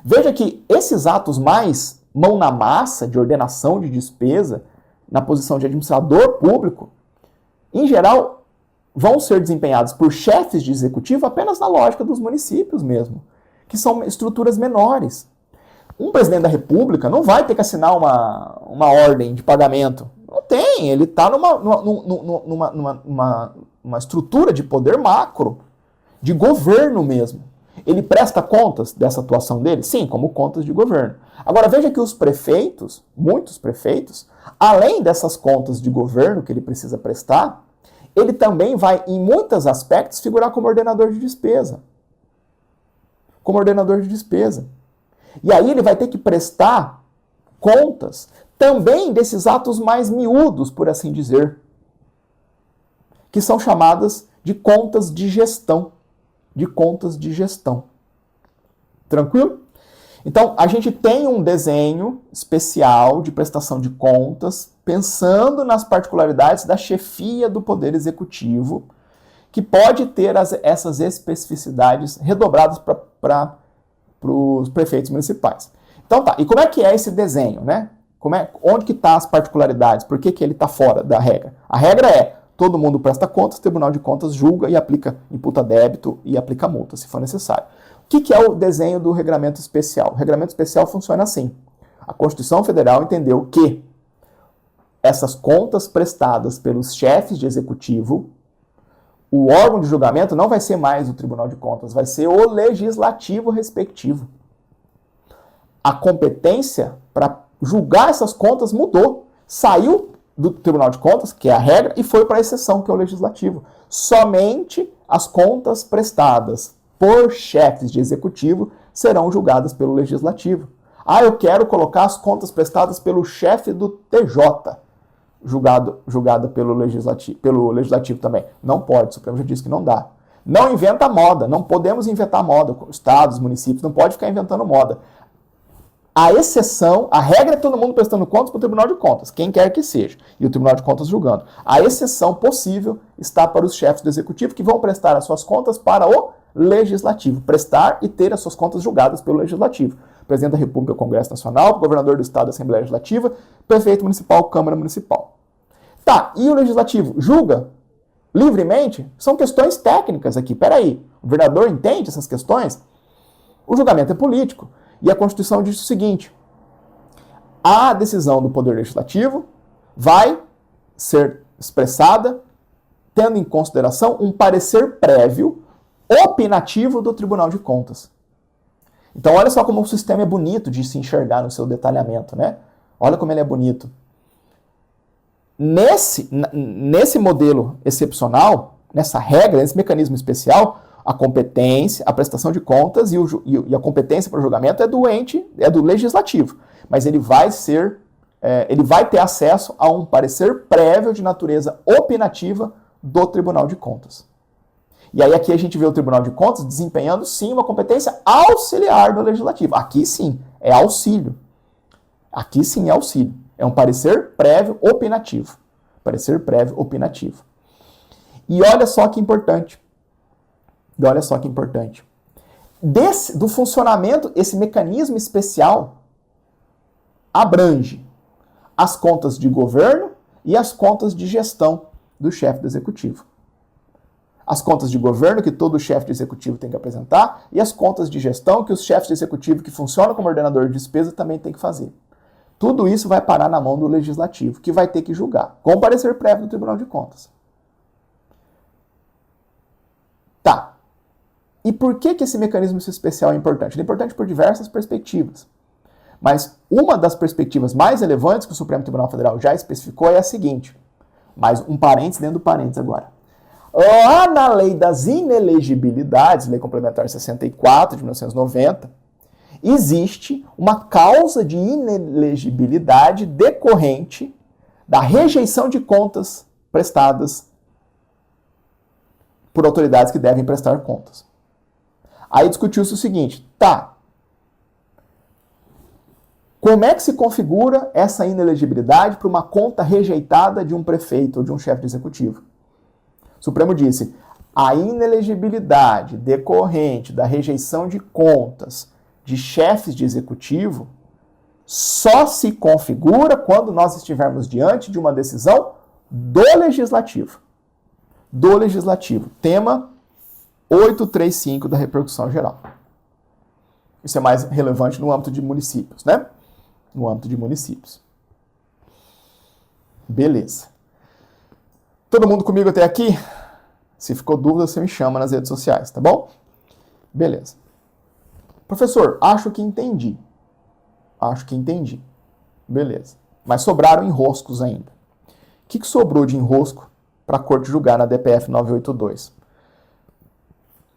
S1: Veja que esses atos mais mão na massa de ordenação de despesa, na posição de administrador público, em geral, vão ser desempenhados por chefes de executivo apenas na lógica dos municípios mesmo, que são estruturas menores. Um presidente da República não vai ter que assinar uma ordem de pagamento. Não tem, ele está numa estrutura de poder macro, de governo mesmo. Ele presta contas dessa atuação dele? Sim, como contas de governo. Agora veja que os prefeitos, muitos prefeitos, além dessas contas de governo que ele precisa prestar, ele também vai, em muitos aspectos, figurar como ordenador de despesa. Como ordenador de despesa. E aí ele vai ter que prestar contas também desses atos mais miúdos, por assim dizer, que são chamadas de contas de gestão. De contas de gestão. Tranquilo? Então, a gente tem um desenho especial de prestação de contas, pensando nas particularidades da chefia do Poder Executivo, que pode ter essas especificidades redobradas para os prefeitos municipais. Então tá, e como é que é esse desenho, né? Onde que estão as particularidades? Por que ele está fora da regra? A regra é, todo mundo presta contas, o Tribunal de Contas julga e imputa débito e aplica multa, se for necessário. O que é o desenho do regramento especial? O regramento especial funciona assim. A Constituição Federal entendeu que essas contas prestadas pelos chefes de executivo, o órgão de julgamento não vai ser mais o Tribunal de Contas, vai ser o legislativo respectivo. A competência para julgar essas contas mudou. Saiu do Tribunal de Contas, que é a regra, e foi para a exceção, que é o legislativo. Somente as contas prestadas por chefes de executivo serão julgadas pelo legislativo. Ah, eu quero colocar as contas prestadas pelo chefe do TJ, julgada pelo legislativo também. Não pode, o Supremo já disse que não dá. Não inventa moda, não podemos inventar moda. Estados, municípios, não pode ficar inventando moda. A exceção, a regra é todo mundo prestando contas para o Tribunal de Contas, quem quer que seja, e o Tribunal de Contas julgando. A exceção possível está para os chefes do Executivo, que vão prestar as suas contas para o Legislativo, prestar e ter as suas contas julgadas pelo Legislativo. Presidente da República, Congresso Nacional, governador do Estado, Assembleia Legislativa, prefeito municipal, Câmara Municipal. Tá, e o Legislativo julga livremente? São questões técnicas aqui, peraí, o vereador entende essas questões? O julgamento é político. E a Constituição diz o seguinte: a decisão do Poder Legislativo vai ser expressada tendo em consideração um parecer prévio opinativo do Tribunal de Contas. Então olha só como o sistema é bonito de se enxergar no seu detalhamento, né? Olha como ele é bonito. Nesse modelo excepcional, nessa regra, nesse mecanismo especial, a competência, a prestação de contas e a competência para o julgamento é do legislativo. Mas ele vai ter acesso a um parecer prévio de natureza opinativa do Tribunal de Contas. E aí aqui a gente vê o Tribunal de Contas desempenhando, sim, uma competência auxiliar do legislativo. Aqui sim, é auxílio. Aqui sim é auxílio. É um parecer prévio opinativo. Parecer prévio opinativo. E olha só que importante. Do funcionamento, esse mecanismo especial abrange as contas de governo e as contas de gestão do chefe do executivo. As contas de governo que todo chefe de executivo tem que apresentar e as contas de gestão que os chefes de executivo que funcionam como ordenador de despesa também tem que fazer. Tudo isso vai parar na mão do legislativo, que vai ter que julgar, com parecer prévio do Tribunal de Contas. Tá. E por que esse mecanismo especial é importante? Ele é importante por diversas perspectivas. Mas uma das perspectivas mais relevantes que o Supremo Tribunal Federal já especificou é a seguinte. Mais um parênteses dentro do parênteses agora. Lá na lei das inelegibilidades, Lei Complementar 64 de 1990, existe uma causa de inelegibilidade decorrente da rejeição de contas prestadas por autoridades que devem prestar contas. Aí discutiu-se o seguinte, tá, como é que se configura essa inelegibilidade para uma conta rejeitada de um prefeito ou de um chefe de executivo? O Supremo disse, a inelegibilidade decorrente da rejeição de contas de chefes de executivo só se configura quando nós estivermos diante de uma decisão do legislativo. Do legislativo. Tema 835 da repercussão geral. Isso é mais relevante no âmbito de municípios, né? No âmbito de municípios. Beleza. Todo mundo comigo até aqui? Se ficou dúvida, você me chama nas redes sociais, tá bom? Beleza. Professor, acho que entendi. Acho que entendi. Beleza. Mas sobraram enroscos ainda. O que sobrou de enrosco para a Corte julgar na DPF 982?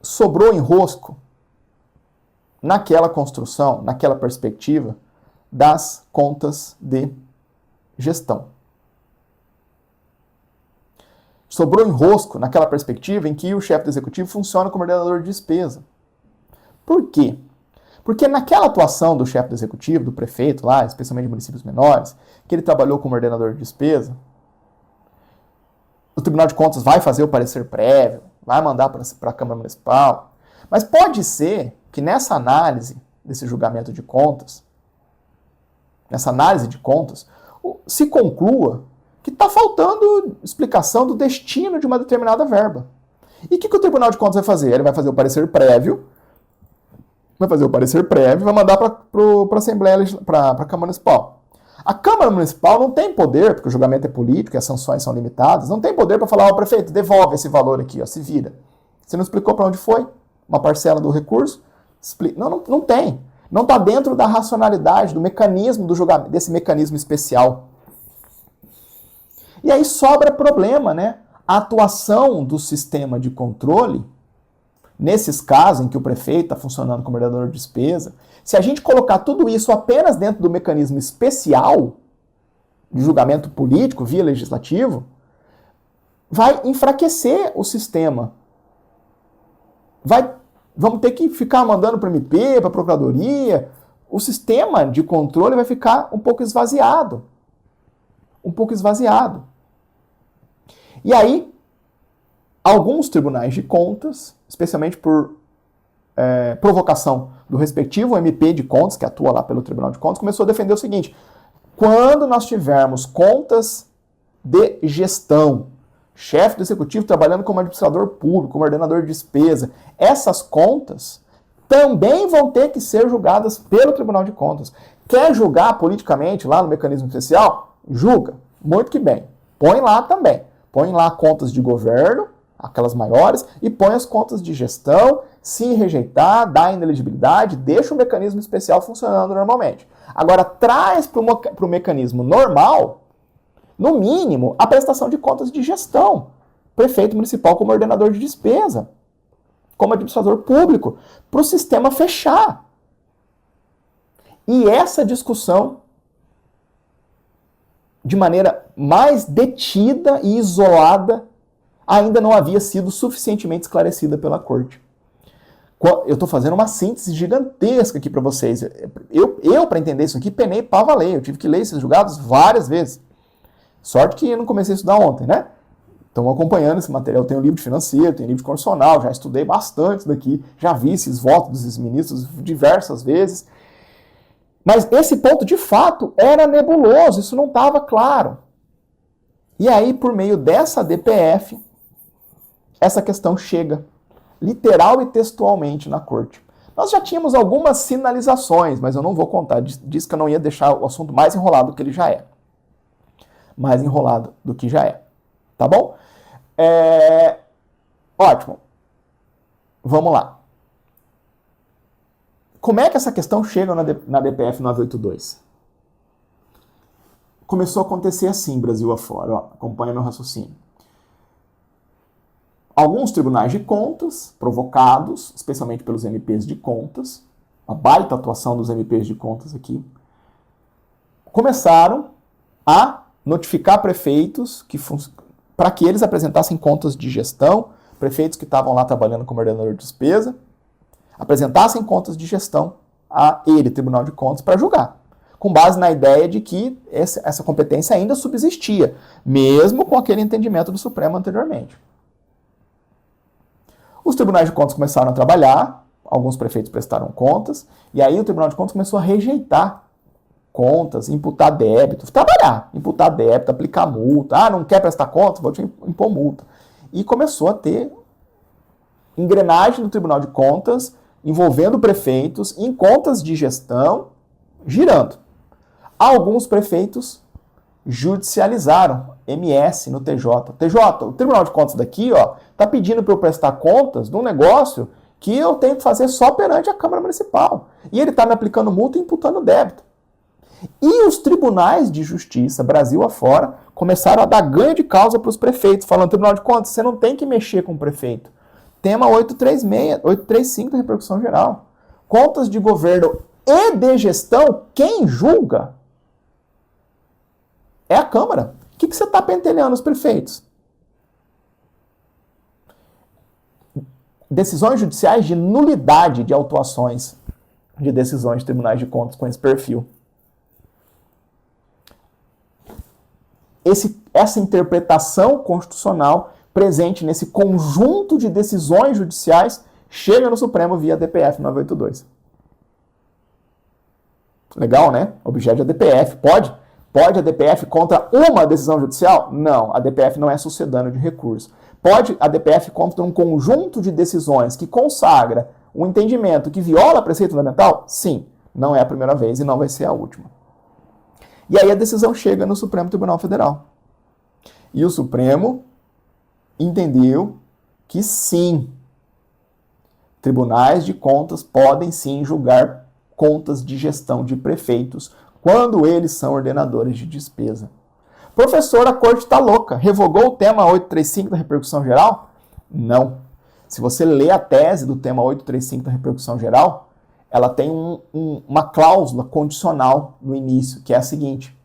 S1: Sobrou enrosco naquela construção, naquela perspectiva das contas de gestão. Sobrou enrosco naquela perspectiva em que o chefe do executivo funciona como ordenador de despesa. Por quê? Porque naquela atuação do chefe do executivo, do prefeito lá, especialmente em municípios menores, que ele trabalhou como ordenador de despesa, o Tribunal de Contas vai fazer o parecer prévio, vai mandar para a Câmara Municipal, mas pode ser que nessa análise desse julgamento de contas, se conclua que está faltando explicação do destino de uma determinada verba. E o que o Tribunal de Contas vai fazer? Ele vai fazer o parecer prévio, vai mandar para a Assembleia, para a Câmara Municipal. A Câmara Municipal não tem poder, porque o julgamento é político e as sanções são limitadas, não tem poder para falar, prefeito, devolve esse valor aqui, se vira. Você não explicou para onde foi? Uma parcela do recurso? Não tem. Não está dentro da racionalidade, do mecanismo do julgamento, desse mecanismo especial. E aí sobra problema, né? A atuação do sistema de controle, nesses casos em que o prefeito está funcionando como ordenador de despesa, se a gente colocar tudo isso apenas dentro do mecanismo especial de julgamento político via legislativo, vai enfraquecer o sistema. Vamos ter que ficar mandando para o MP, para a Procuradoria, o sistema de controle vai ficar um pouco esvaziado. Um pouco esvaziado. E aí, alguns tribunais de contas, especialmente por provocação do respectivo MP de contas, que atua lá pelo Tribunal de Contas, começou a defender o seguinte: quando nós tivermos contas de gestão, chefe do executivo trabalhando como administrador público, como ordenador de despesa, essas contas também vão ter que ser julgadas pelo Tribunal de Contas. Quer julgar politicamente lá no mecanismo especial? Julga. Muito que bem. Põe lá também. Põe lá contas de governo, aquelas maiores, e põe as contas de gestão. Se rejeitar, dá inelegibilidade, deixa o mecanismo especial funcionando normalmente. Agora, traz para o mecanismo normal, no mínimo, a prestação de contas de gestão. Prefeito municipal como ordenador de despesa, como administrador público, para o sistema fechar. E essa discussão, de maneira mais detida e isolada, ainda não havia sido suficientemente esclarecida pela Corte. Eu estou fazendo uma síntese gigantesca aqui para vocês. Eu para entender isso aqui, penei para valer. Eu tive que ler esses julgados várias vezes. Sorte que eu não comecei a estudar ontem, né? Estão acompanhando esse material. Eu tenho livro de financeiro, tenho livro de constitucional, já estudei bastante daqui, já vi esses votos dos ministros diversas vezes. Mas esse ponto, de fato, era nebuloso, isso não estava claro. E aí, por meio dessa DPF, essa questão chega literal e textualmente na Corte. Nós já tínhamos algumas sinalizações, mas eu não vou contar. Disse que eu não ia deixar o assunto mais enrolado do que ele já é. Mais enrolado do que já é. Tá bom? Ótimo. Vamos lá. Como é que essa questão chega na DPF 982? Começou a acontecer assim, Brasil afora. Ó, acompanha meu raciocínio. Alguns tribunais de contas, provocados, especialmente pelos MPs de contas, a baita atuação dos MPs de contas aqui, começaram a notificar prefeitos para que eles apresentassem contas de gestão, prefeitos que estavam lá trabalhando como ordenador de despesa, apresentassem contas de gestão a ele, Tribunal de Contas, para julgar, com base na ideia de que essa competência ainda subsistia, mesmo com aquele entendimento do Supremo anteriormente. Os tribunais de contas começaram a trabalhar, alguns prefeitos prestaram contas, e aí o Tribunal de Contas começou a rejeitar contas, imputar débito, trabalhar, imputar débito, aplicar multa. Não quer prestar conta? Vou te impor multa. E começou a ter engrenagem no Tribunal de Contas envolvendo prefeitos em contas de gestão girando. Alguns prefeitos judicializaram MS no TJ. TJ, o Tribunal de Contas daqui, ó, tá pedindo para eu prestar contas de um negócio que eu tenho que fazer só perante a Câmara Municipal. E ele está me aplicando multa e imputando débito. E os tribunais de justiça, Brasil afora, começaram a dar ganho de causa para os prefeitos, falando: Tribunal de Contas, você não tem que mexer com o prefeito. Tema 835 da repercussão geral. Contas de governo e de gestão, quem julga é a Câmara. O que você está pentelhando os prefeitos? Decisões judiciais de nulidade de autuações de decisões de tribunais de contas com esse perfil. Essa interpretação constitucional presente nesse conjunto de decisões judiciais chega no Supremo via DPF 982. Legal, né? Objeto da DPF. Pode a DPF contra uma decisão judicial? Não, a DPF não é sucedâneo de recurso. Pode a DPF contra um conjunto de decisões que consagra um entendimento que viola a preceito fundamental? Sim, não é a primeira vez e não vai ser a última. E aí a decisão chega no Supremo Tribunal Federal. E o Supremo entendeu que sim, tribunais de contas podem sim julgar contas de gestão de prefeitos quando eles são ordenadores de despesa. Professor, a Corte está louca. Revogou o tema 835 da repercussão geral? Não. Se você lê a tese do tema 835 da repercussão geral, ela tem uma cláusula condicional no início, que é a seguinte: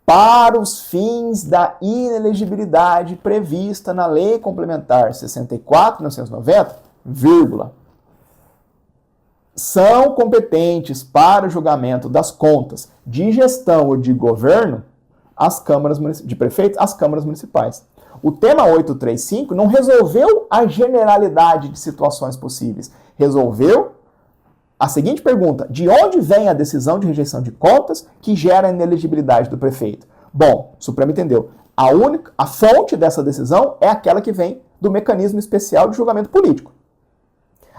S1: para os fins da inelegibilidade prevista na Lei Complementar 64/1990, vírgula, são competentes para o julgamento das contas de gestão ou de governo as câmaras de prefeitos, as câmaras municipais. O tema 835 não resolveu a generalidade de situações possíveis, resolveu a seguinte pergunta: de onde vem a decisão de rejeição de contas que gera a inelegibilidade do prefeito? Bom, o Supremo entendeu. A fonte dessa decisão é aquela que vem do mecanismo especial de julgamento político.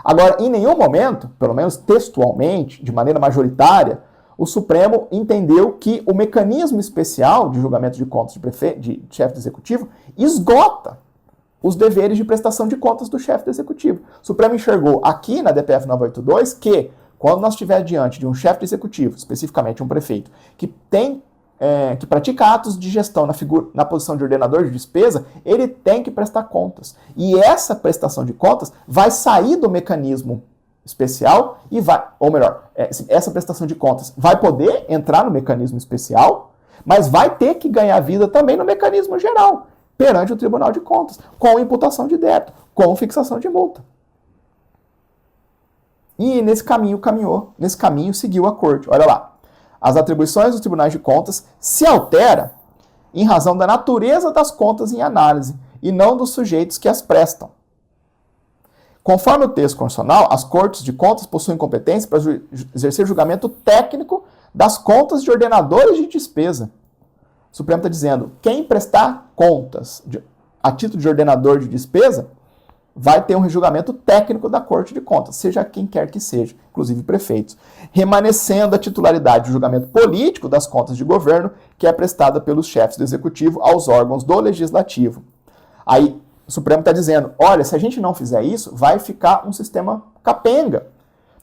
S1: Agora, em nenhum momento, pelo menos textualmente, de maneira majoritária, o Supremo entendeu que o mecanismo especial de julgamento de contas de chefe do executivo esgota os deveres de prestação de contas do chefe do executivo. O Supremo enxergou aqui na DPF 982 que, quando nós estiver diante de um chefe de executivo, especificamente um prefeito, que pratica atos de gestão na posição de ordenador de despesa, ele tem que prestar contas. E essa prestação de contas vai sair do mecanismo especial e vai, ou melhor, essa prestação de contas vai poder entrar no mecanismo especial, mas vai ter que ganhar vida também no mecanismo geral, perante o Tribunal de Contas, com imputação de débito, com fixação de multa. E nesse caminho seguiu a Corte. Olha lá. As atribuições dos tribunais de contas se alteram em razão da natureza das contas em análise e não dos sujeitos que as prestam. Conforme o texto constitucional, as cortes de contas possuem competência para exercer julgamento técnico das contas de ordenadores de despesa. O Supremo está dizendo, quem prestar contas a título de ordenador de despesa vai ter um julgamento técnico da Corte de Contas, seja quem quer que seja, inclusive prefeitos, remanescendo a titularidade do julgamento político das contas de governo, que é prestada pelos chefes do Executivo aos órgãos do Legislativo. Aí o Supremo está dizendo, olha, se a gente não fizer isso, vai ficar um sistema capenga.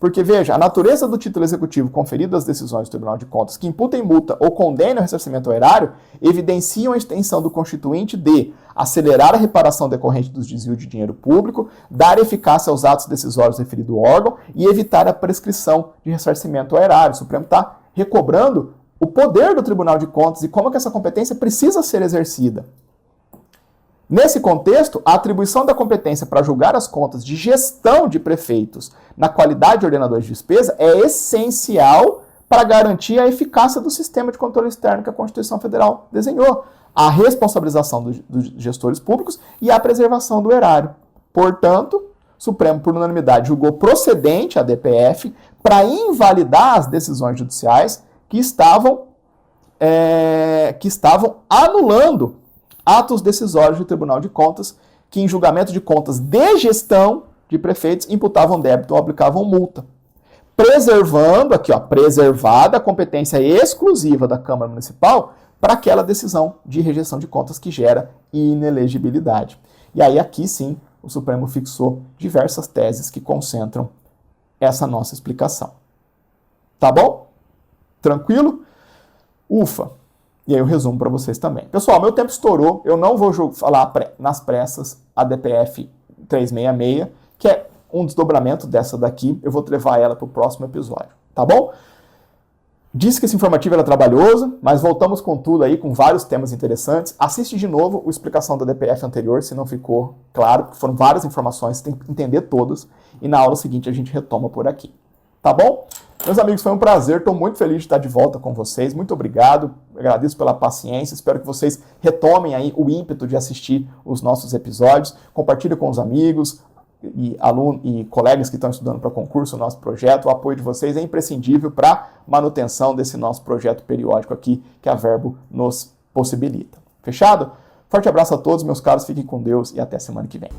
S1: Porque, veja, a natureza do título executivo conferido às decisões do Tribunal de Contas que imputem multa ou condenam o ressarcimento ao erário evidenciam a intenção do Constituinte de acelerar a reparação decorrente dos desvios de dinheiro público, dar eficácia aos atos decisórios referido órgão e evitar a prescrição de ressarcimento ao erário. O Supremo está recobrando o poder do Tribunal de Contas e como que essa competência precisa ser exercida. Nesse contexto, a atribuição da competência para julgar as contas de gestão de prefeitos na qualidade de ordenadores de despesa é essencial para garantir a eficácia do sistema de controle externo que a Constituição Federal desenhou, a responsabilização dos gestores públicos e a preservação do erário. Portanto, o Supremo, por unanimidade, julgou procedente a DPF para invalidar as decisões judiciais que estavam anulando atos decisórios do Tribunal de Contas que, em julgamento de contas de gestão de prefeitos, imputavam débito ou aplicavam multa, preservando, preservada a competência exclusiva da Câmara Municipal para aquela decisão de rejeição de contas que gera inelegibilidade. E aí, aqui sim, o Supremo fixou diversas teses que concentram essa nossa explicação. Tá bom? Tranquilo? Ufa! E aí eu resumo para vocês também. Pessoal, meu tempo estourou, eu não vou falar nas pressas a DPF 366, que é um desdobramento dessa daqui, eu vou levar ela para o próximo episódio, tá bom? Disse que esse informativo era trabalhoso, mas voltamos com tudo aí, com vários temas interessantes. Assiste de novo a explicação da DPF anterior, se não ficou claro, porque foram várias informações, você tem que entender todas, e na aula seguinte a gente retoma por aqui. Tá bom? Meus amigos, foi um prazer, estou muito feliz de estar de volta com vocês, muito obrigado, agradeço pela paciência, espero que vocês retomem aí o ímpeto de assistir os nossos episódios, compartilhe com os amigos e alunos e colegas que estão estudando para concurso o nosso projeto, o apoio de vocês é imprescindível para a manutenção desse nosso projeto periódico aqui que a Verbo nos possibilita. Fechado? Forte abraço a todos, meus caros, fiquem com Deus e até semana que vem.